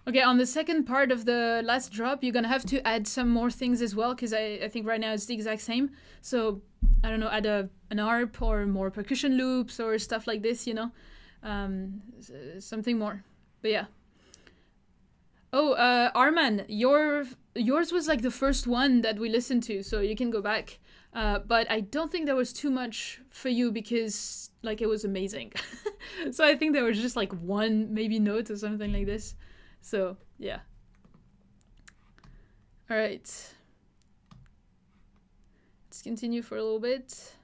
Okay, on the second part of the last drop, you're gonna have to add some more things as well, because I think right now it's the exact same. So, I don't know, add an ARP or more percussion loops or stuff like this, you know? Something more. But yeah. Oh, Armin, yours was like the first one that we listened to, so you can go back. But I don't think there was too much for you because, like, it was amazing. So I think there was just like one maybe note or something like this. So, yeah. All right. Let's continue for a little bit.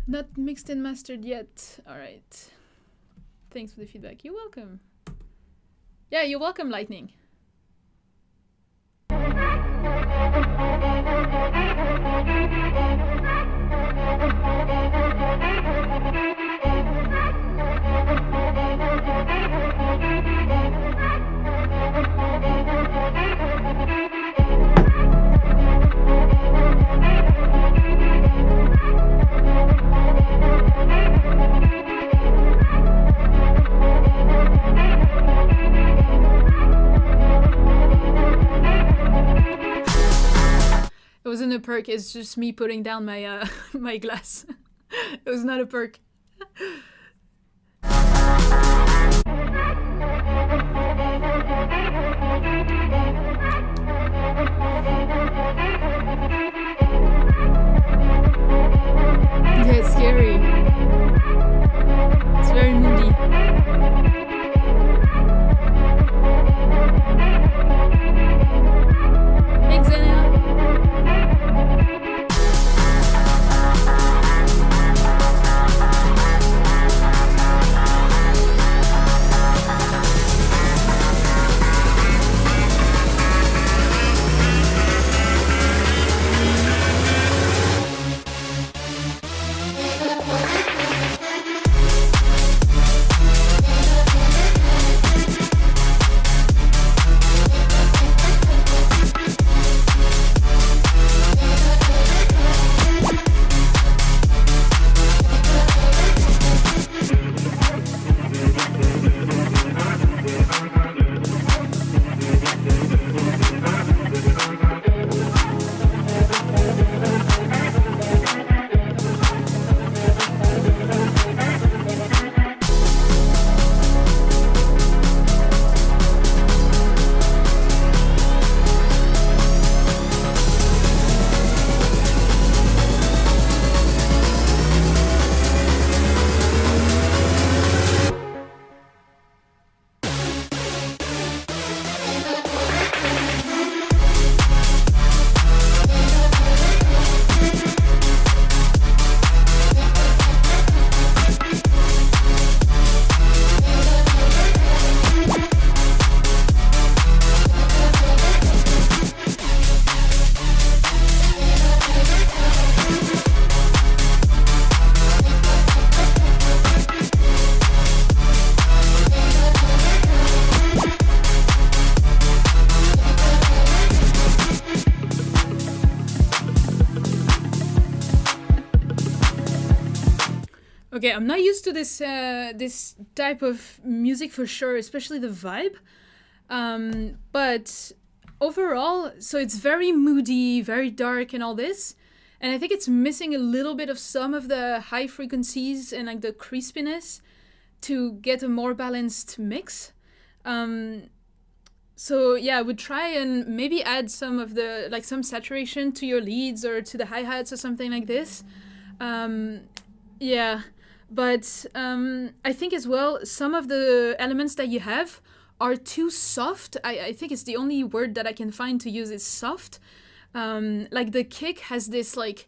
Not mixed and mastered yet. All right. Thanks for the feedback. You're welcome. Yeah, you're welcome, Lightning. It wasn't a perk, it's just me putting down my my glass. It was not a perk. Yeah, it's scary. It's very moody. Hey, Xenia. Okay, I'm not used to this this type of music for sure, especially the vibe. But overall, so it's very moody, very dark, and all this. And I think it's missing a little bit of some of the high frequencies and like the crispiness to get a more balanced mix. So yeah, I would try and maybe add some of the like some saturation to your leads or to the hi-hats or something like this. Yeah. But I think as well, some of the elements that you have are too soft. I think it's the only word that I can find to use is soft. Like the kick has this like,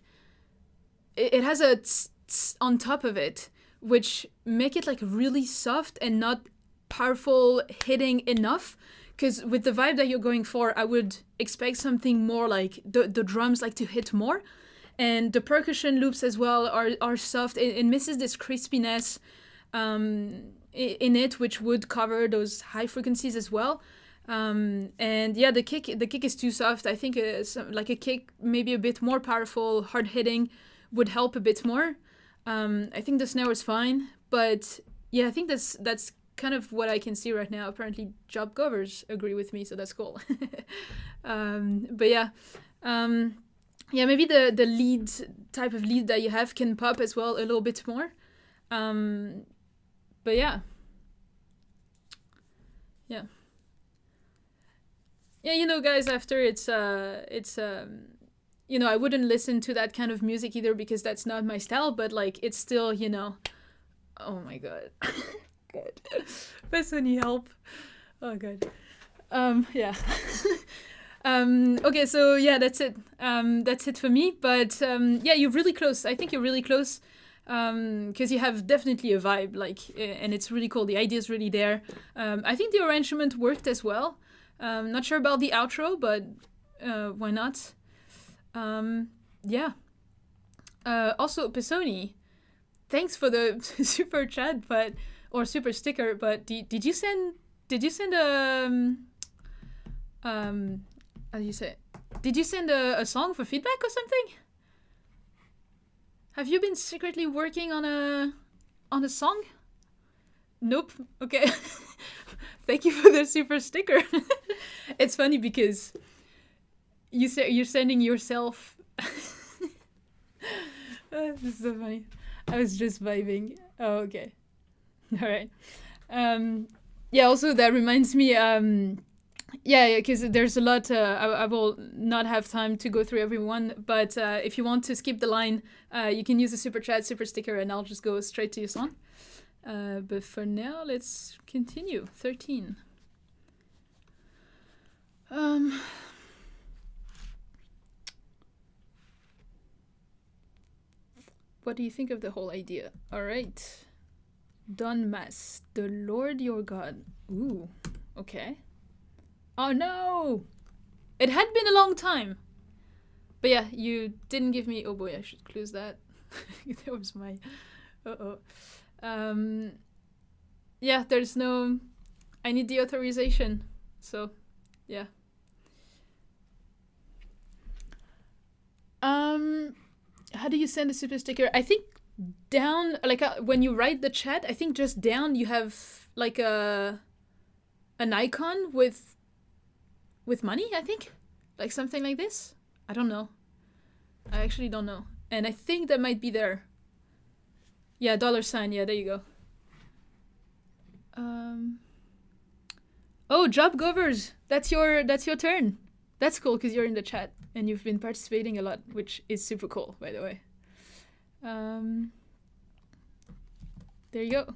it has a tss, tss on top of it, which make it like really soft and not powerful hitting enough. Because with the vibe that you're going for, I would expect something more like the drums like to hit more. And the percussion loops as well are soft. It misses this crispiness in it, which would cover those high frequencies as well. And yeah, the kick is too soft. I think like a kick, maybe a bit more powerful, hard hitting, would help a bit more. I think the snare is fine, but yeah, I think that's kind of what I can see right now. Apparently, Job Govers agree with me, so that's cool. But yeah. Yeah, maybe the lead type of lead that you have can pop as well a little bit more. But yeah. Yeah. Yeah, you know, guys, after it's you know, I wouldn't listen to that kind of music either because that's not my style, but like it's still, you know, oh my god. God. Best when you help. Oh god. Yeah. Okay, so yeah, that's it. That's it for me. But yeah, you're really close. I think you're really close because you have definitely a vibe, like, and it's really cool. The idea is really there. I think the arrangement worked as well. Not sure about the outro, but why not? yeah. Also, Pisoni, thanks for the super chat, or super sticker. But did you send how do you say it? Did you send a song for feedback or something? Have you been secretly working on a song? Nope. Okay. Thank you for the super sticker. It's funny because you're sending yourself. This is so funny. I was just vibing. Oh, okay. All right. Yeah. Also, that reminds me. Yeah, because there's a lot. I will not have time to go through everyone, but if you want to skip the line, you can use the super chat, super sticker, and I'll just go straight to your song. But for now, let's continue. 13. What do you think of the whole idea? All right. Don Mass, the Lord your God. Ooh, okay. Oh no! It had been a long time. But yeah, you didn't give me... Oh boy, I should close that. That was my... Uh-oh. Yeah, there's no... I need the authorization. So, yeah. How do you send a super sticker? I think down, like when you write the chat, I think just down you have like an icon with money, I think. Like something like this. I don't know. I actually don't know. And I think that might be there. Yeah, $sign. Yeah, there you go. Oh, job Govers. That's your turn. That's cool because you're in the chat and you've been participating a lot, which is super cool, by the way. There you go.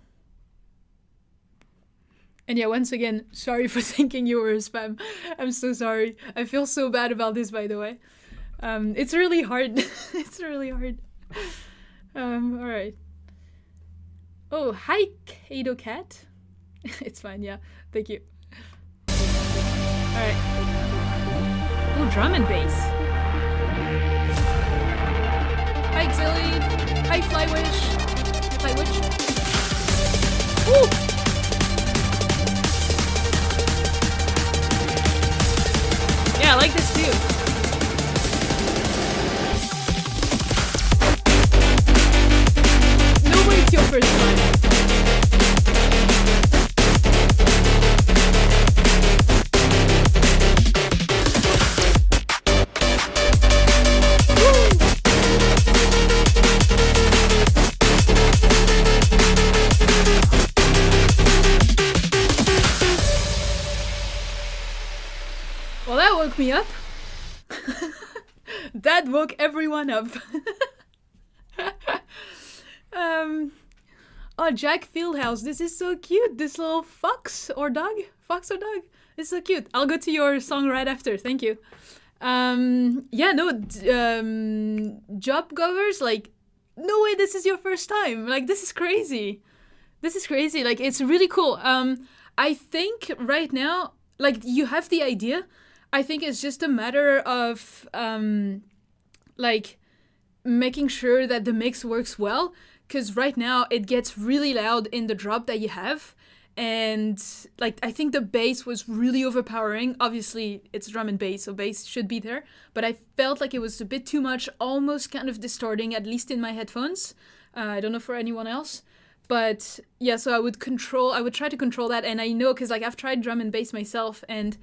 And yeah, once again, sorry for thinking you were a spam. I'm so sorry. I feel so bad about this, by the way. It's really hard. It's really hard. All right. Oh, hi, Kato Cat. It's fine, yeah. Thank you. Alright. Oh, drum and bass. Hi, Xilly. Hi, Flywish. Flywish. Ooh! Yeah, I like this too. No way it's your first time. Well, that woke me up. That woke everyone up. Oh, Jack Fieldhouse, this is so cute. This little fox or dog. It's so cute. I'll go to your song right after. Thank you. Yeah, no, job Govers, like, no way this is your first time. Like, this is crazy. Like, it's really cool. I think right now, like, you have the idea. I think it's just a matter of, like, making sure that the mix works well. Because right now it gets really loud in the drop that you have. And, like, I think the bass was really overpowering. Obviously, it's drum and bass, so bass should be there. But I felt like it was a bit too much, almost kind of distorting, at least in my headphones. I don't know for anyone else. But, yeah, so I would try to control that. And I know, because, like, I've tried drum and bass myself, and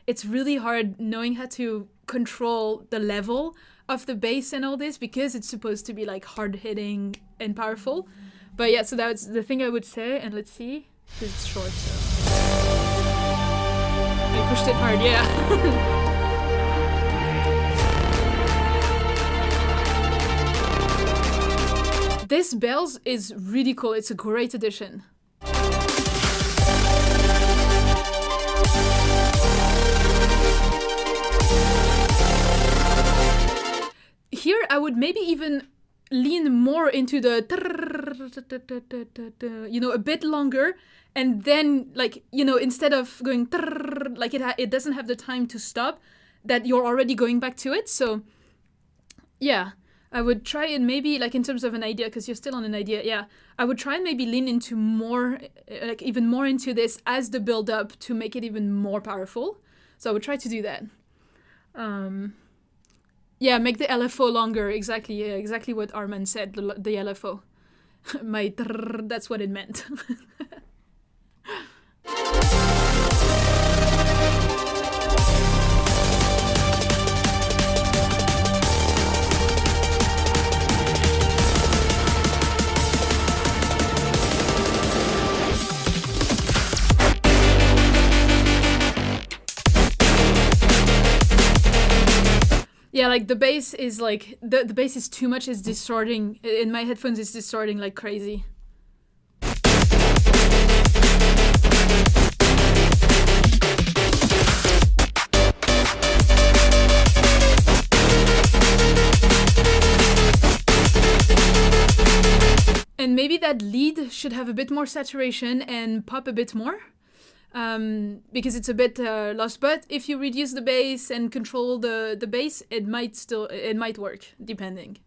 it's really hard knowing how to control the level of the bass and all this, because it's supposed to be, like, hard-hitting and powerful. But, yeah, so that's the thing I would say. And let's see. Because it's short, so... I pushed it hard, yeah. This bells is really cool. It's a great addition. Here, I would maybe even lean more into the, you know, a bit longer, and then, like, you know, instead of going like it doesn't have the time to stop, that you're already going back to it. So Yeah, I would try and maybe, like, in terms of an idea, because you're still on an idea, yeah, I would try and maybe lean into more, like, even more into this as the build up to make it even more powerful. So I would try to do that. Yeah, make the LFO longer. Exactly, yeah, exactly what Armin said, the LFO. My drrr, that's what it meant. Yeah, like the bass is like the bass is too much. It's distorting in my headphones. It's distorting like crazy. And maybe that lead should have a bit more saturation and pop a bit more. Because it's a bit lost, but if you reduce the bass and control the bass, it might work, depending.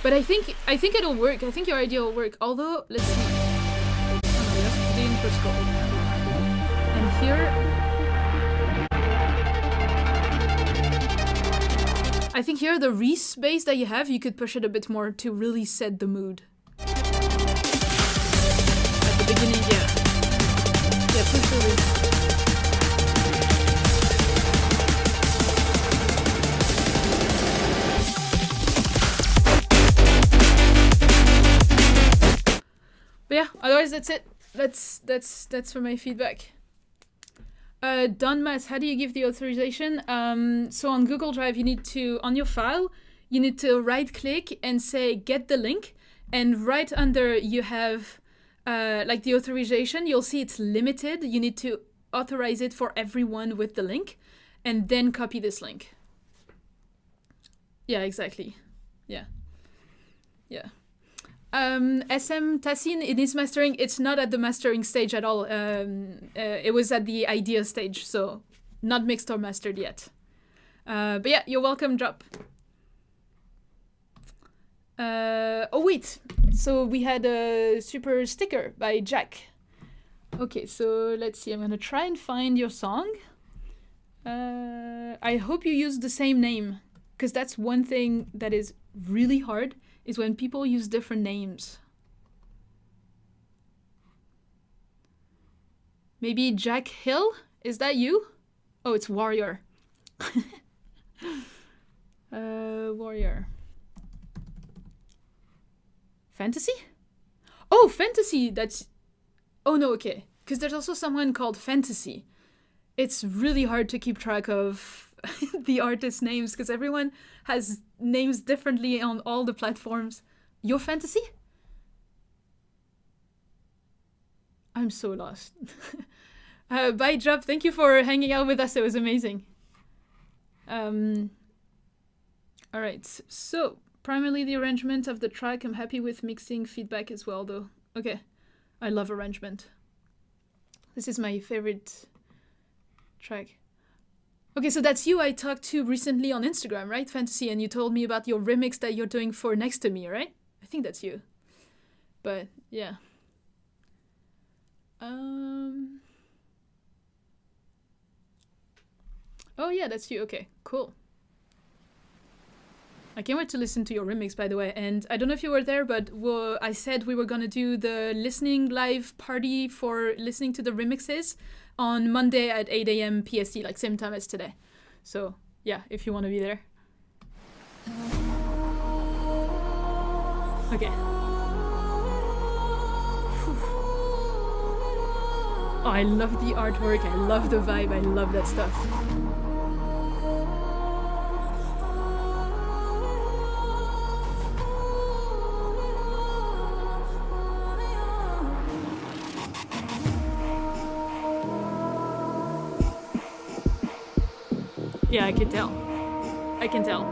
But I think it'll work. I think your idea will work. Although, let's see. Oh, no, let's put the intro score. And here, I think here the Reese bass that you have, you could push it a bit more to really set the mood. At the beginning, yeah. Yeah, push the Reese. But yeah, otherwise that's it. That's for my feedback. Don Mass, how do you give the authorization? So on Google Drive, you need to, on your file, you need to right click and say get the link, and right under you have like the authorization. You'll see it's limited. You need to authorize it for everyone with the link, and then copy this link. Yeah, exactly. Yeah. SM Tassin, it is mastering. It's not at the mastering stage at all. It was at the idea stage, so not mixed or mastered yet. But yeah, you're welcome, Drop. Oh wait, so we had a super sticker by Jack. Okay, so let's see. I'm gonna try and find your song. I hope you use the same name, because that's one thing that is really hard. Is when people use different names. Maybe Jack Hill? Is that you? Oh, it's Warrior. Warrior. Fantasy? Oh, Fantasy! That's... Oh no, okay. Because there's also someone called Fantasy. It's really hard to keep track of the artist names because everyone has names differently on all the platforms. Your Fantasy? I'm so lost. Bye, Job. Thank you for hanging out with us. It was amazing. All right. So, primarily the arrangement of the track. I'm happy with mixing feedback as well, though. Okay. I love arrangement. This is my favorite track. Okay, so that's you I talked to recently on Instagram, right, Fantasy? And you told me about your remix that you're doing for Next to Me, right? I think that's you. But, yeah. Oh, yeah, that's you. Okay, cool. I can't wait to listen to your remix, by the way. And I don't know if you were there, but I said we were going to do the listening live party for listening to the remixes on Monday at 8 a.m. PST, like same time as today. So, yeah, if you want to be there. Okay. Oh, I love the artwork. I love the vibe. I love that stuff. Yeah, I can tell. I can tell.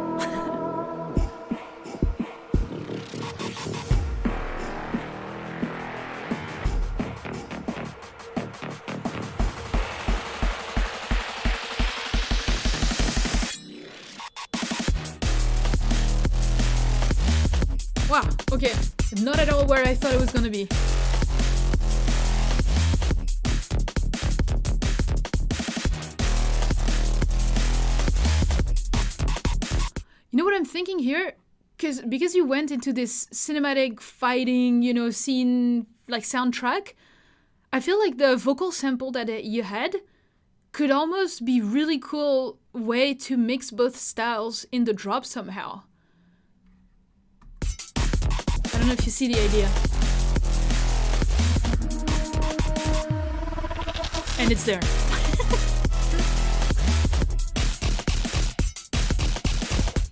Wow, okay. Not at all where I thought it was gonna be. You know what I'm thinking here? Because you went into this cinematic fighting, you know, scene, like soundtrack, I feel like the vocal sample that you had could almost be really cool way to mix both styles in the drop somehow. I don't know if you see the idea. And it's there.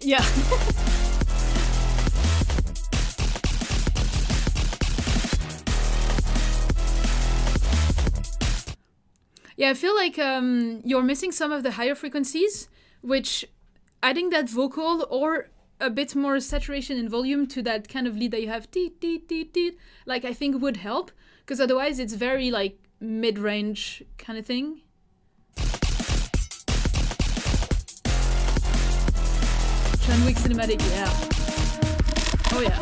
Yeah. Yeah, I feel like you're missing some of the higher frequencies, which adding that vocal or a bit more saturation and volume to that kind of lead that you have, like I think would help, because otherwise it's very like mid-range kind of thing. John Wick cinematic, yeah. Oh yeah.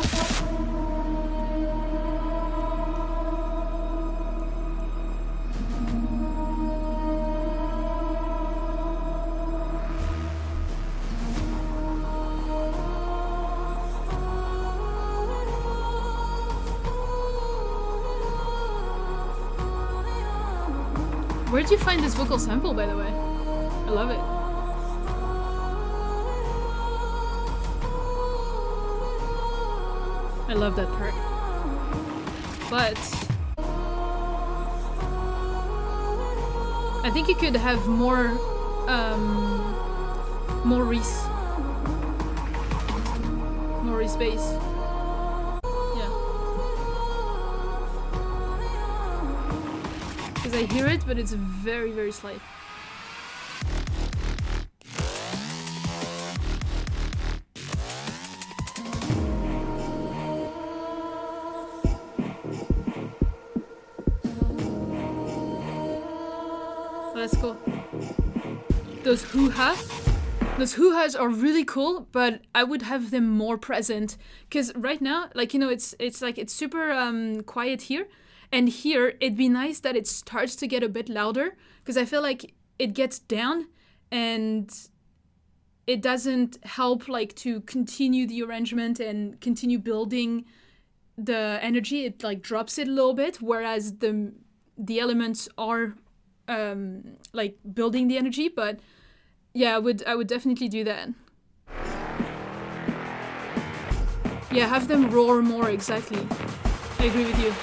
Where'd you find this vocal sample, by the way? I love it. I love that part. But I think you could have more bass. Yeah. Because I hear it, but it's very, very slight. That's cool. Those hoo-has are really cool, but I would have them more present, because right now, like, you know, it's like it's super quiet here, and here it'd be nice that it starts to get a bit louder, because I feel like it gets down and it doesn't help like to continue the arrangement and continue building the energy. It like drops it a little bit, whereas the elements are like building the energy. But yeah, I would definitely do that. Yeah, have them roar more, exactly. I agree with you.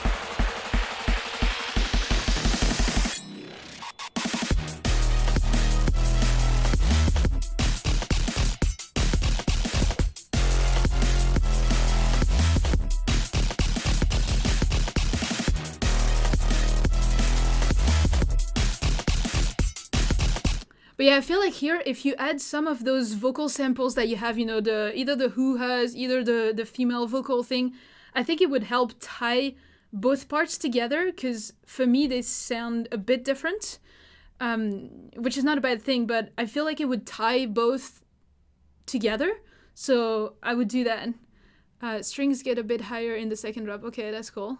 But yeah, I feel like here, if you add some of those vocal samples that you have, you know, either the hoo-has, either the female vocal thing, I think it would help tie both parts together, because for me they sound a bit different, which is not a bad thing, but I feel like it would tie both together, so I would do that. Strings get a bit higher in the second drop. Okay, that's cool.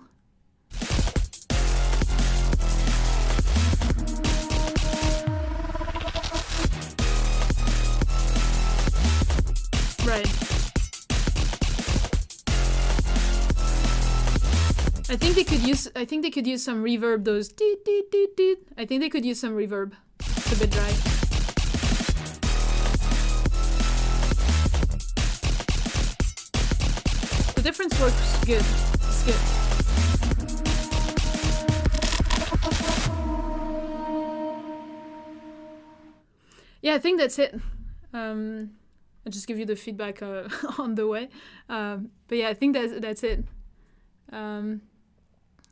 Right. I think they could use some reverb. Those deet, deet, deet, deet. I think they could use some reverb. It's a bit dry. The difference works good. It's good. Yeah, I think that's it. I'll just give you the feedback on the way. But yeah, I think that's it.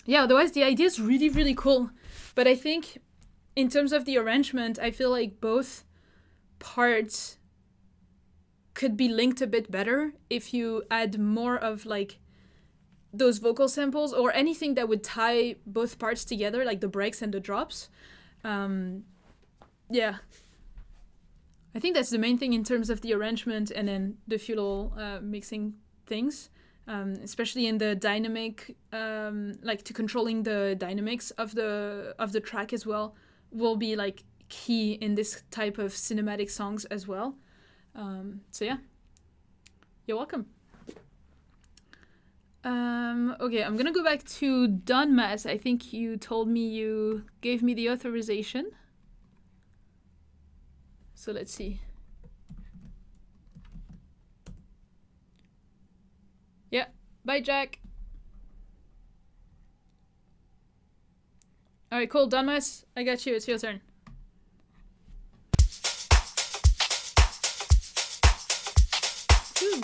Yeah, otherwise the idea is really, really cool. But I think in terms of the arrangement, I feel like both parts could be linked a bit better if you add more of like those vocal samples or anything that would tie both parts together, like the breaks and the drops. Yeah. I think that's the main thing in terms of the arrangement and then the few little mixing things. especially in the dynamic, like to controlling the dynamics of the track as well, will be like key in this type of cinematic songs as well. So yeah, you're welcome. Okay, I'm gonna go back to Don Mass. I think you told me you gave me the authorization. So let's see. Yeah, bye Jack. Alright, cool, Don Mass, I got you, it's your turn. Ooh.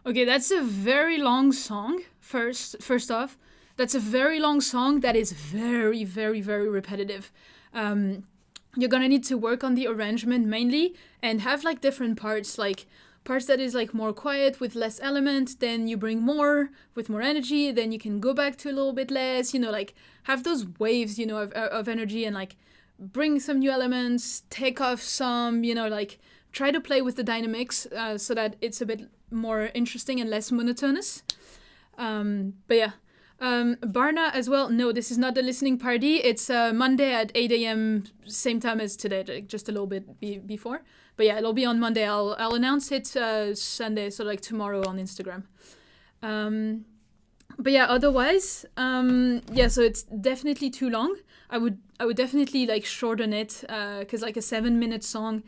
Okay, that's a very long song. First off, that's a very long song that is very, very, very repetitive. You're gonna need to work on the arrangement mainly and have like different parts, like parts that is like more quiet with less elements, then you bring more with more energy, then you can go back to a little bit less, like have those waves, of energy and like bring some new elements, take off some, like try to play with the dynamics so that it's a bit more interesting and less monotonous. But yeah. Barna as well. No, this is not the listening party. It's Monday at 8 a.m. same time as today, like just a little bit before. But yeah, it'll be on Monday. I'll announce it Sunday, so like tomorrow on Instagram. But yeah, otherwise, so it's definitely too long. I would definitely like shorten it, because like a 7-minute song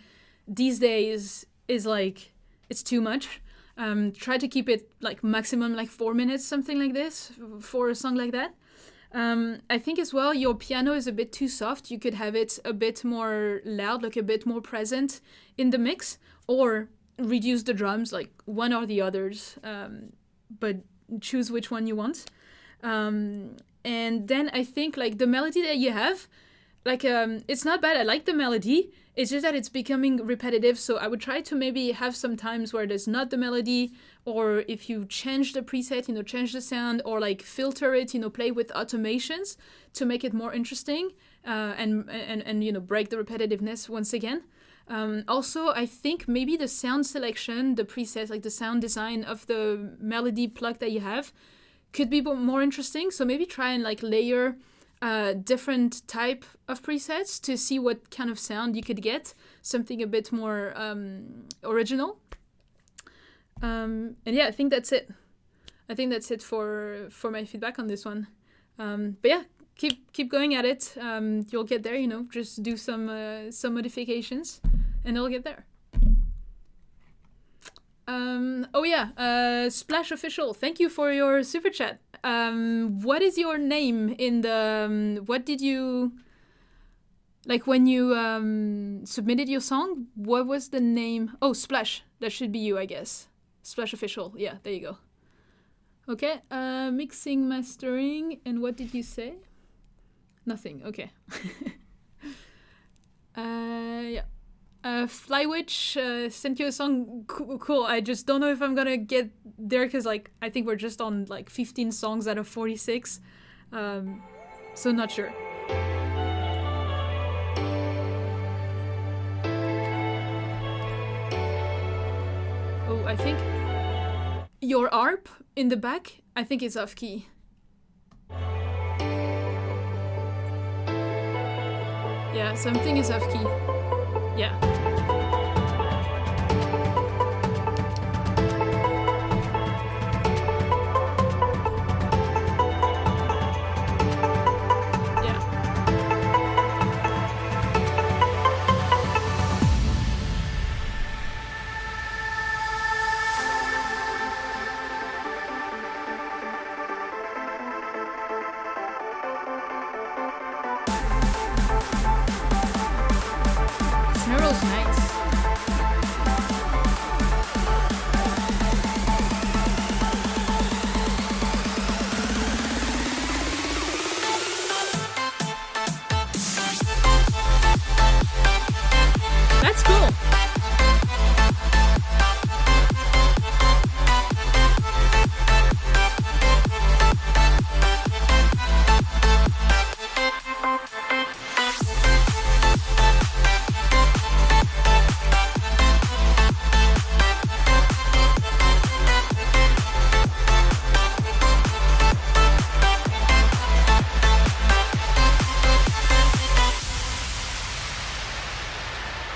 these days is like, it's too much. Try to keep it like maximum like 4 minutes, something like this, for a song like that. I think as well, your piano is a bit too soft. You could have it a bit more loud, like a bit more present in the mix, or reduce the drums, like one or the others, but choose which one you want. And then I think like the melody that you have, like it's not bad. I like the melody. It's just that it's becoming repetitive, so I would try to maybe have some times where there's not the melody, or if you change the preset, change the sound, or like filter it, play with automations to make it more interesting, and break the repetitiveness once again. Also, I think maybe the sound selection, the presets, like the sound design of the melody plug that you have, could be more interesting. So maybe try and like layer different type of presets to see what kind of sound you could get, something a bit more original. And yeah, I think that's it. I think that's it for my feedback on this one. But yeah, keep going at it. You'll get there. Just do some modifications, and it'll get there. Oh yeah, Splash Official. Thank you for your super chat. What is your name in the? What did you? Like when you submitted your song, what was the name? Oh, Splash. That should be you, I guess. Splash Official. Yeah, there you go. Okay, mixing, mastering, and what did you say? Nothing, okay. Yeah. Flywitch sent you a song. Cool. I just don't know if I'm gonna get there because like I think we're just on like 15 songs out of 46. So not sure. Oh, I think your ARP in the back, I think it's off key. Yeah, something is off key. Yeah. Snurl's nice. That's cool.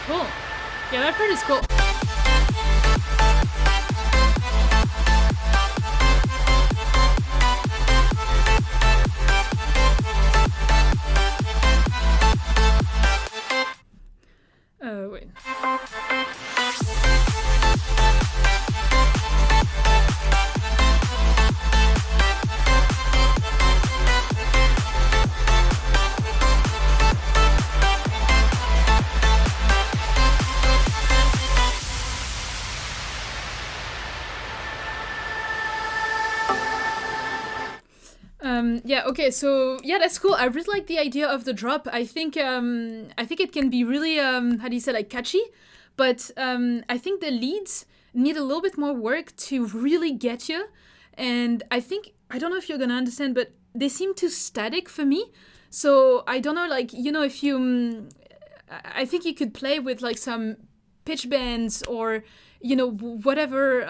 Cool. Yeah, that part is cool. Wait. Yeah, okay, so yeah, that's cool. I really like the idea of the drop. I think it can be really how do you say, like, catchy, but I think the leads need a little bit more work to really get you. And I don't know if you're gonna understand, but they seem too static for me. So I don't know, like, if you I think you could play with like some pitch bends or whatever.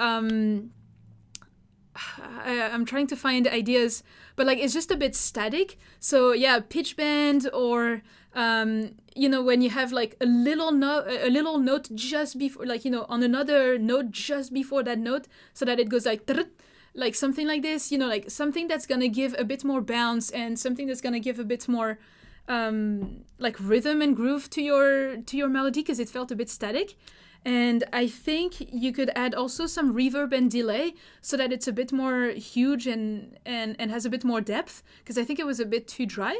I'm trying to find ideas, but like it's just a bit static. So yeah, pitch bend or when you have like a little note just before, like on another note just before that note, so that it goes like something like this. Like something that's gonna give a bit more bounce and something that's gonna give a bit more like rhythm and groove to your melody, because it felt a bit static. And I think you could add also some reverb and delay so that it's a bit more huge and has a bit more depth, because I think it was a bit too dry.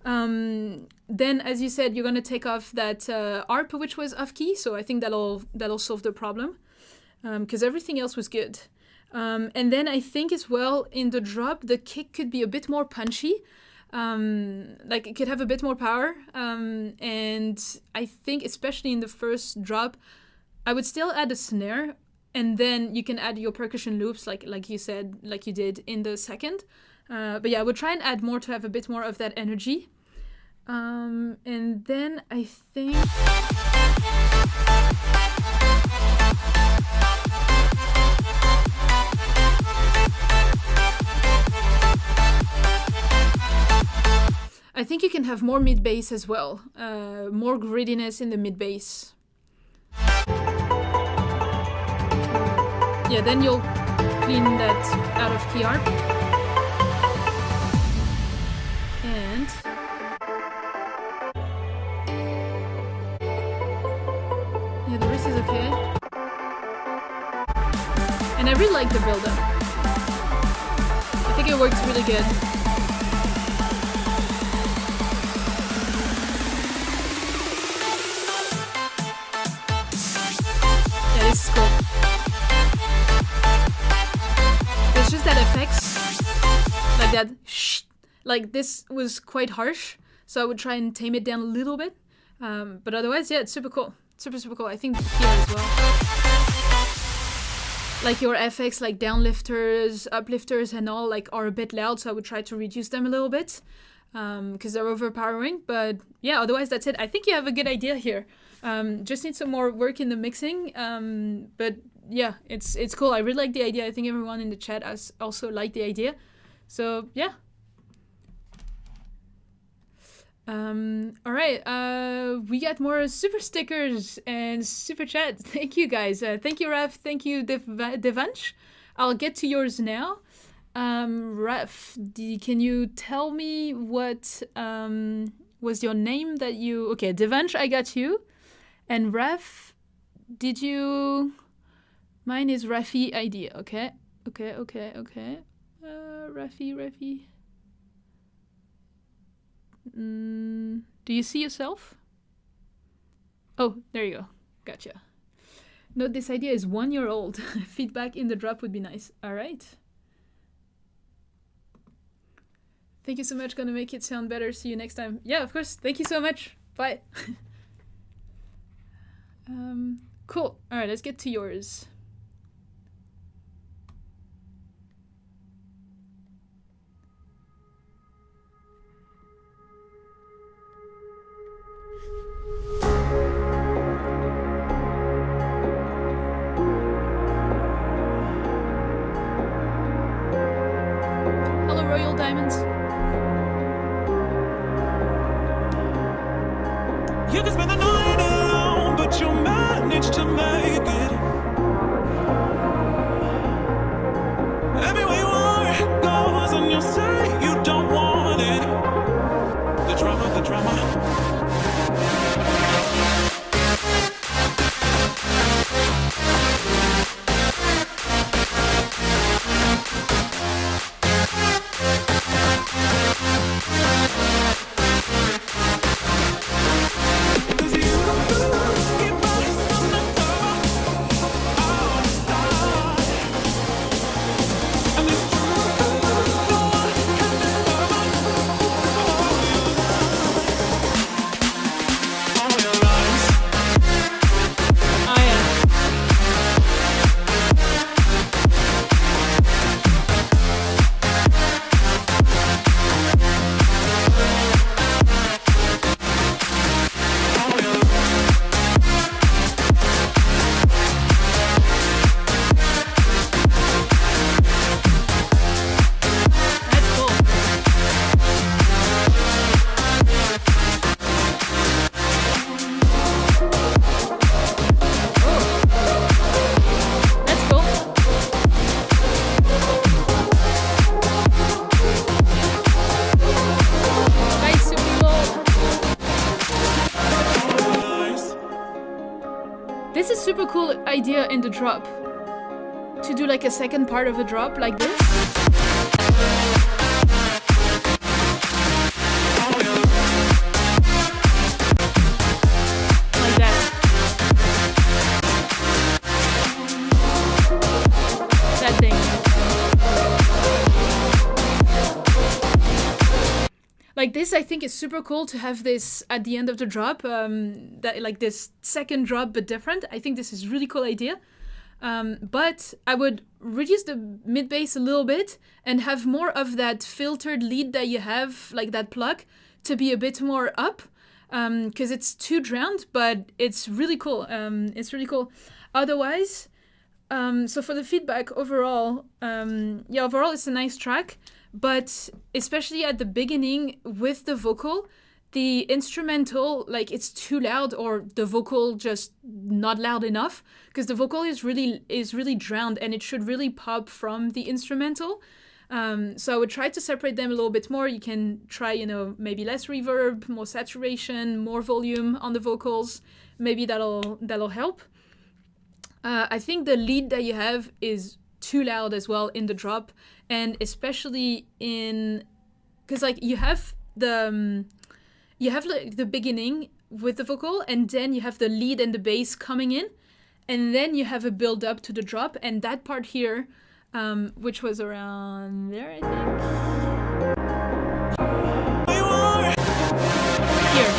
Then, as you said, you're going to take off that ARP, which was off key, so I think that'll solve the problem, because everything else was good. And then I think as well in the drop, the kick could be a bit more punchy. Like it could have a bit more power, and I think especially in the first drop I would still add a snare, and then you can add your percussion loops like you said, like you did in the second, but yeah, I would try and add more to have a bit more of that energy, and then I think you can have more mid-bass as well, more grittiness in the mid-bass. Yeah, then you'll clean that out of key art. And yeah, the rest is okay. And I really like the build-up. I think it works really good. Yeah, this is cool. There's just that effects, like that shh. Like this was quite harsh, so I would try and tame it down a little bit. But otherwise, yeah, it's super cool. Super cool. I think here as well. Like your FX, like downlifters, uplifters and all, like are a bit loud, so I would try to reduce them a little bit. Because they're overpowering. But yeah, otherwise that's it. I think you have a good idea here. Just need some more work in the mixing. But yeah, it's cool. I really like the idea. I think everyone in the chat has also liked the idea. So yeah. All right, we got more super stickers and super chat. Thank you guys. Thank you, Raf. Thank you, Devansh. I'll get to yours now. Raf, can you tell me what was your name that you... Okay, Devansh, I got you. And Raf, did you... Mine is Rafi idea, okay? Okay. Rafi. Do you see yourself? Oh, there you go. Gotcha. No, this idea is 1 year old. Feedback in the drop would be nice. All right. Thank you so much. Gonna make it sound better. See you next time. Yeah, of course. Thank you so much. Bye. Cool. All right, let's get to yours. Royal Diamonds. You can spend the night alone, but you'll manage to make it. Everywhere you are, it goes, and you'll say you don't want it. The drama. Super cool idea in the drop to do like a second part of a drop like this. Like that. That thing. Like this, I think is super cool to have this at the end of the drop, that like this second drop but different. I think this is really cool idea. But I would reduce the mid bass a little bit and have more of that filtered lead that you have, like that pluck, to be a bit more up, because it's too drowned, but it's really cool. It's really cool. Otherwise, so for the feedback overall, yeah, overall it's a nice track. But especially at the beginning with the vocal, the instrumental, like it's too loud or the vocal just not loud enough, because the vocal is really drowned and it should really pop from the instrumental. So I would try to separate them a little bit more. You can try, you know, maybe less reverb, more saturation, more volume on the vocals. Maybe that'll help. I think the lead that you have is too loud as well in the drop, and especially because like you have like the beginning with the vocal, and then you have the lead and the bass coming in, and then you have a build up to the drop, and that part here, which was around there, I think. Here.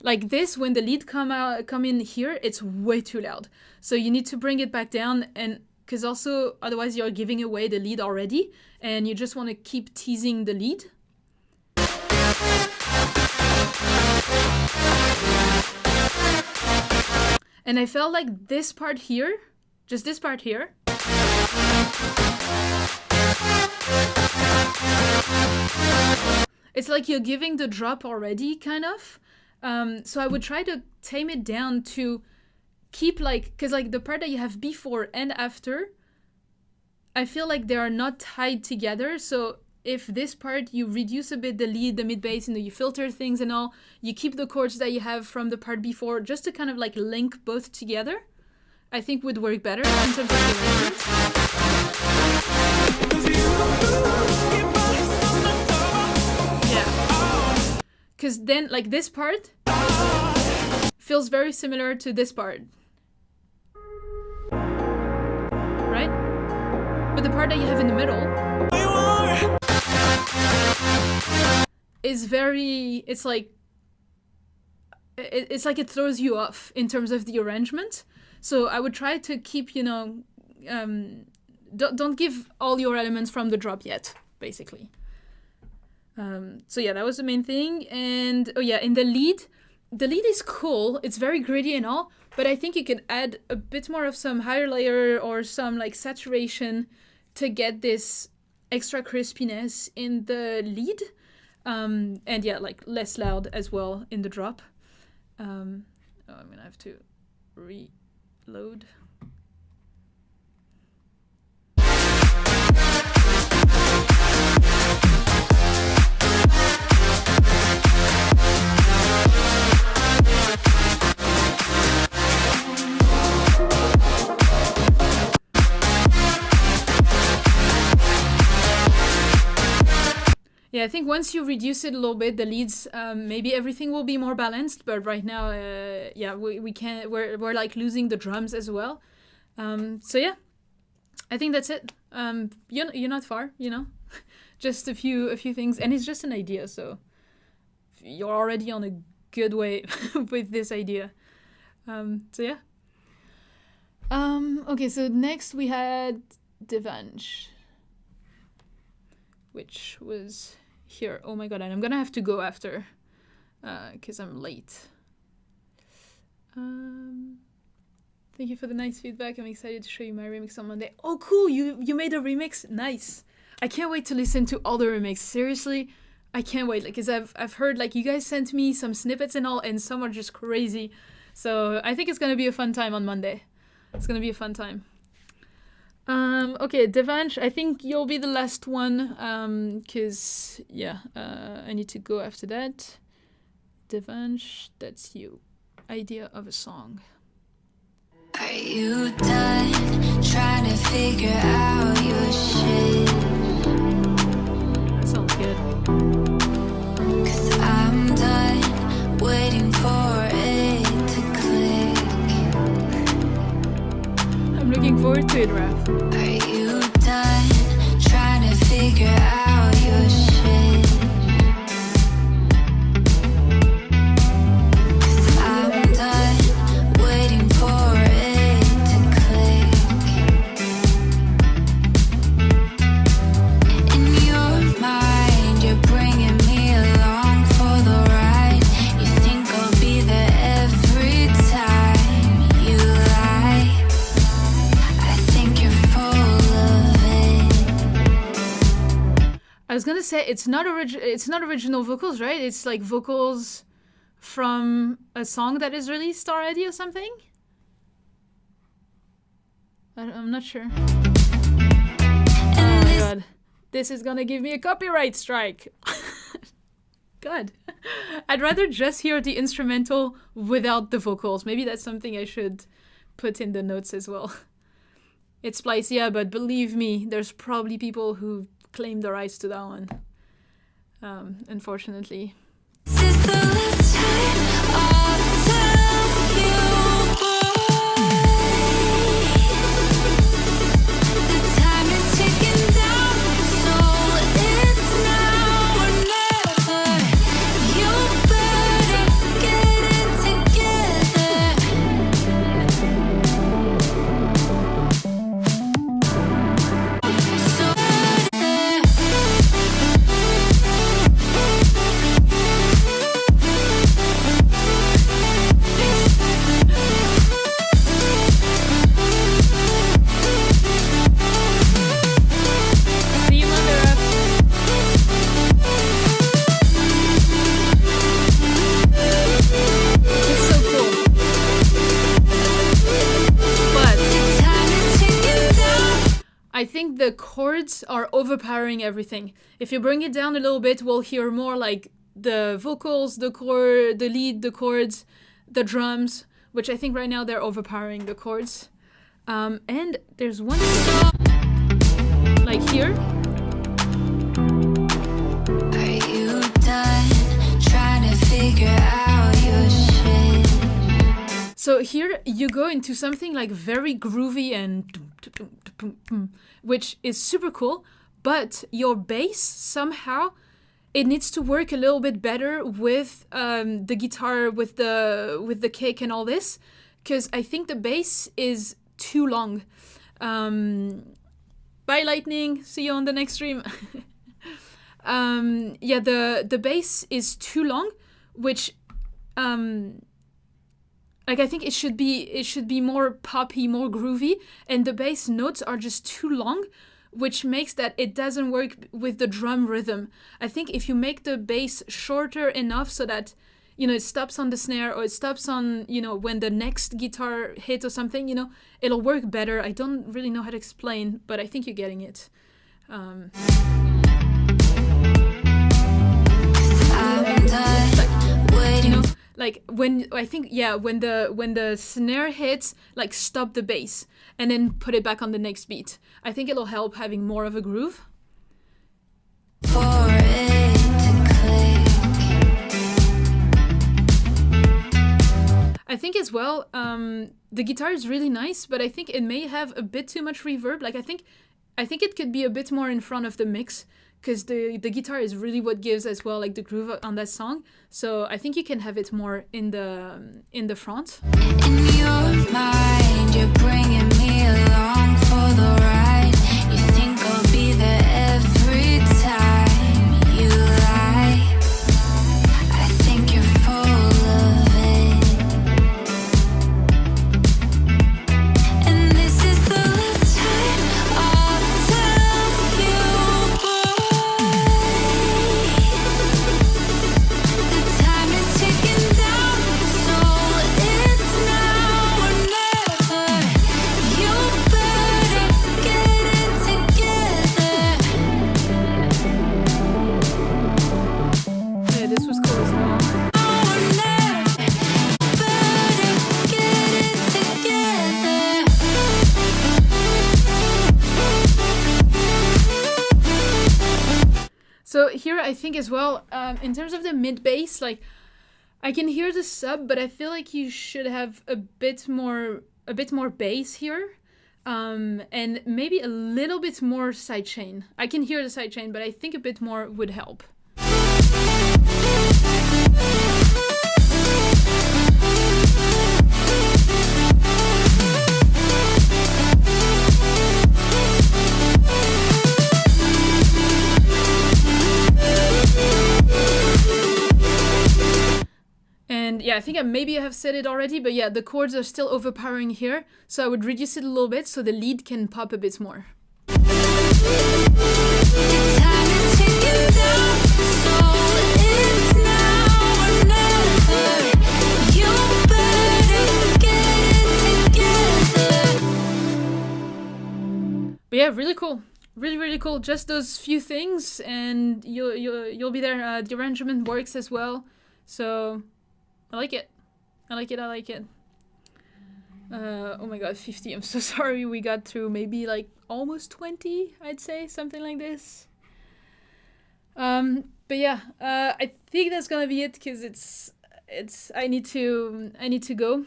Like this, when the lead come in here, it's way too loud. So you need to bring it back down, and because also otherwise you're giving away the lead already, and you just want to keep teasing the lead. And I felt like this part here, just this part here, it's like you're giving the drop already, kind of. So I would try to tame it down to keep like, because like the part that you have before and after, I feel like they are not tied together. So if this part, you reduce a bit the lead, the mid bass, and you filter things and all, you keep the chords that you have from the part before, just to kind of like link both together, I think would work better in terms of the arrangement. Yeah. Because then, like, this part feels very similar to this part. Right? But the part that you have in the middle is very, it's like it throws you off in terms of the arrangement. So I would try to keep, you know, don't give all your elements from the drop yet, basically. So yeah, that was the main thing. And oh yeah, in the lead is cool. It's very gritty and all, but I think you could add a bit more of some higher layer or some like saturation to get this extra crispiness in the lead. And yeah, like less loud as well in the drop. I'm gonna have to reload. Yeah, I think once you reduce it a little bit, the leads, maybe everything will be more balanced. But right now, yeah, we can't. We're like losing the drums as well. So yeah, I think that's it. You're not far, you know, just a few things, and it's just an idea. So you're already on a good way with this idea. So yeah. Okay, so next we had Devansh, which was here. Oh my god, and I'm gonna have to go after because I'm late. Thank you for the nice feedback. I'm excited to show you my remix on Monday. Oh cool, you made a remix? Nice. I can't wait to listen to all the remixes. Seriously, I can't wait. Like, cause I've heard like you guys sent me some snippets and all, and some are just crazy. So I think it's gonna be a fun time on Monday. It's gonna be a fun time. Okay, Devansh, I think you'll be the last one, cause yeah, I need to go after that. Devansh, that's you. Idea of a song. Are you done trying to figure out your shit? That sounds good. 'Cause I'm done waiting for it to click. I'm looking forward to it, Raph. Are you done trying to figure out your shit? 'Cause I'm done waiting for it to click. In your mind, you're bringing me along for the ride. You think I'll be there every time you lie. I think you're full of it. I was gonna say it's not original vocals, right? It's like vocals from a song that is released already or something? I'm not sure. Oh my god. This is gonna give me a copyright strike. God. I'd rather just hear the instrumental without the vocals. Maybe that's something I should put in the notes as well. It's Splice, yeah, but believe me, there's probably people who claim the rights to that one. Unfortunately. This is the last time I'll tell you, boy. The time is ticking down, so it's now or never. You better get it together. So See you, Mandara. It's so cool. But time is ticking down. I think the chords are overpowering everything. If you bring it down a little bit, we'll hear more like the vocals, the chord, the lead, the chords, the drums, which I think right now they're overpowering the chords. And there's one thing, like here. Are you done trying to figure out your shit? So here you go into something like very groovy and which is super cool, but your bass somehow it needs to work a little bit better with the guitar, with the kick and all this, because I think the bass is too long. Bye, Lightning. See you on the next stream. Yeah, the bass is too long, which like I think it should be more poppy, more groovy, and the bass notes are just too long, which makes that it doesn't work with the drum rhythm. I think if you make the bass shorter enough so that, you know, it stops on the snare or it stops on, you know, when the next guitar hit or something, you know, it'll work better. I don't really know how to explain, but I think you're getting it. I'm done waiting. You know, like when I think, yeah, when the snare hits, like stop the bass and then put it back on the next beat. I think it'll help having more of a groove. For it to click. I think as well, the guitar is really nice, but I think it may have a bit too much reverb. Like I think it could be a bit more in front of the mix, because the guitar is really what gives as well like the groove on that song. So I think you can have it more in the front. In your mind, you're bringing me along for the ride. You think I'll be there every time you lie. I think you're full of it. And this is the last time I'll tell you, boy. The time is ticking down, so it's now or never. You better get it together. Yeah, this was cool as well. Now or never. Better get it together. So here I think as well, in terms of the mid bass, like I can hear the sub, but I feel like you should have a bit more bass here, and maybe a little bit more sidechain. I can hear the sidechain, but I think a bit more would help. And yeah, I think maybe I have said it already, but yeah, the chords are still overpowering here, so I would reduce it a little bit so the lead can pop a bit more. The time is ticking down, so it's now or never. yeah, really cool. Really cool. Just those few things, and you'll be there. The arrangement works as well, so I like it. I like it. Oh my god, 50. I'm so sorry. We got through maybe like almost 20, I'd say, something like this. But yeah, I think that's gonna be it because it's I need to go.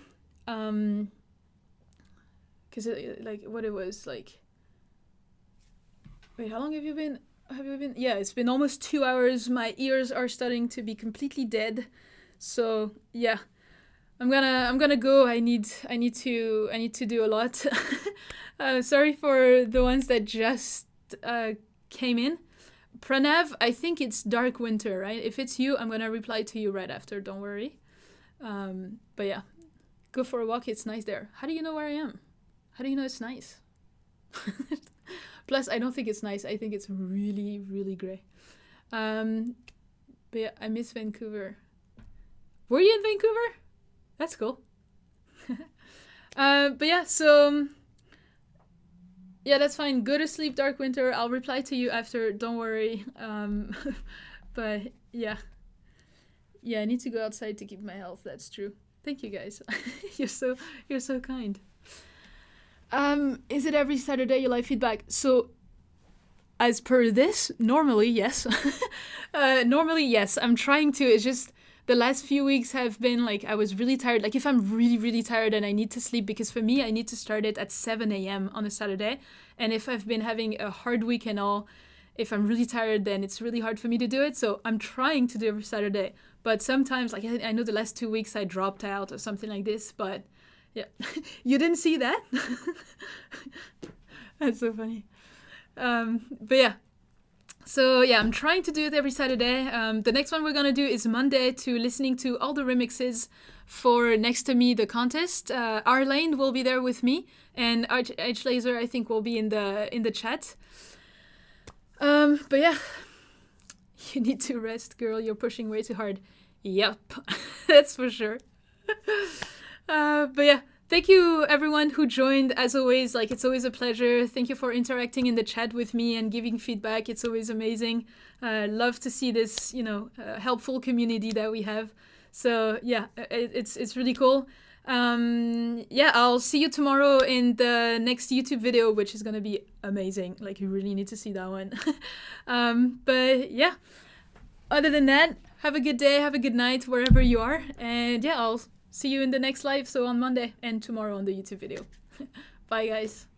Because like what it was like. Wait, how long have you been? Yeah, it's been almost 2 hours. My ears are starting to be completely dead. So yeah, I'm gonna go. I need to do a lot. Sorry for the ones that just came in. Pranav, I think it's Dark Winter, right? If it's you, I'm gonna reply to you right after. Don't worry. But yeah, go for a walk. It's nice there. How do you know where I am? How do you know it's nice? Plus, I don't think it's nice. I think it's really grey. But yeah, I miss Vancouver. Were you in Vancouver? That's cool. But yeah, so yeah, that's fine. Go to sleep, Dark Winter. I'll reply to you after. Don't worry. But yeah, I need to go outside to keep my health. That's true. Thank you guys. You're so kind. Is it every Saturday you live feedback? So, as per this, normally yes. Normally yes. I'm trying to. It's just the last few weeks have been like I was really tired. Like if I'm really tired and I need to sleep, because for me I need to start it at 7 a.m. on a Saturday, and if I've been having a hard week and all, if I'm really tired, then it's really hard for me to do it. So I'm trying to do every Saturday, but sometimes like I know the last 2 weeks I dropped out or something like this, but. Yeah, you didn't see that? That's so funny. But yeah, so yeah, I'm trying to do it every Saturday. The next one we're gonna do is Monday, to listening to all the remixes for Next to Me, the contest. Arlane will be there with me, and H Laser I think will be in the chat. But yeah, you need to rest, girl. You're pushing way too hard. Yep, that's for sure. But yeah, thank you everyone who joined. As always, like it's always a pleasure. Thank you for interacting in the chat with me and giving feedback. It's always amazing. Love to see this, helpful community that we have. So yeah, it's really cool. Yeah, I'll see you tomorrow in the next YouTube video, which is gonna be amazing. Like you really need to see that one. But yeah, other than that, have a good day, have a good night wherever you are, and yeah, I'll see you in the next live, so on Monday and tomorrow on the YouTube video. Bye, guys.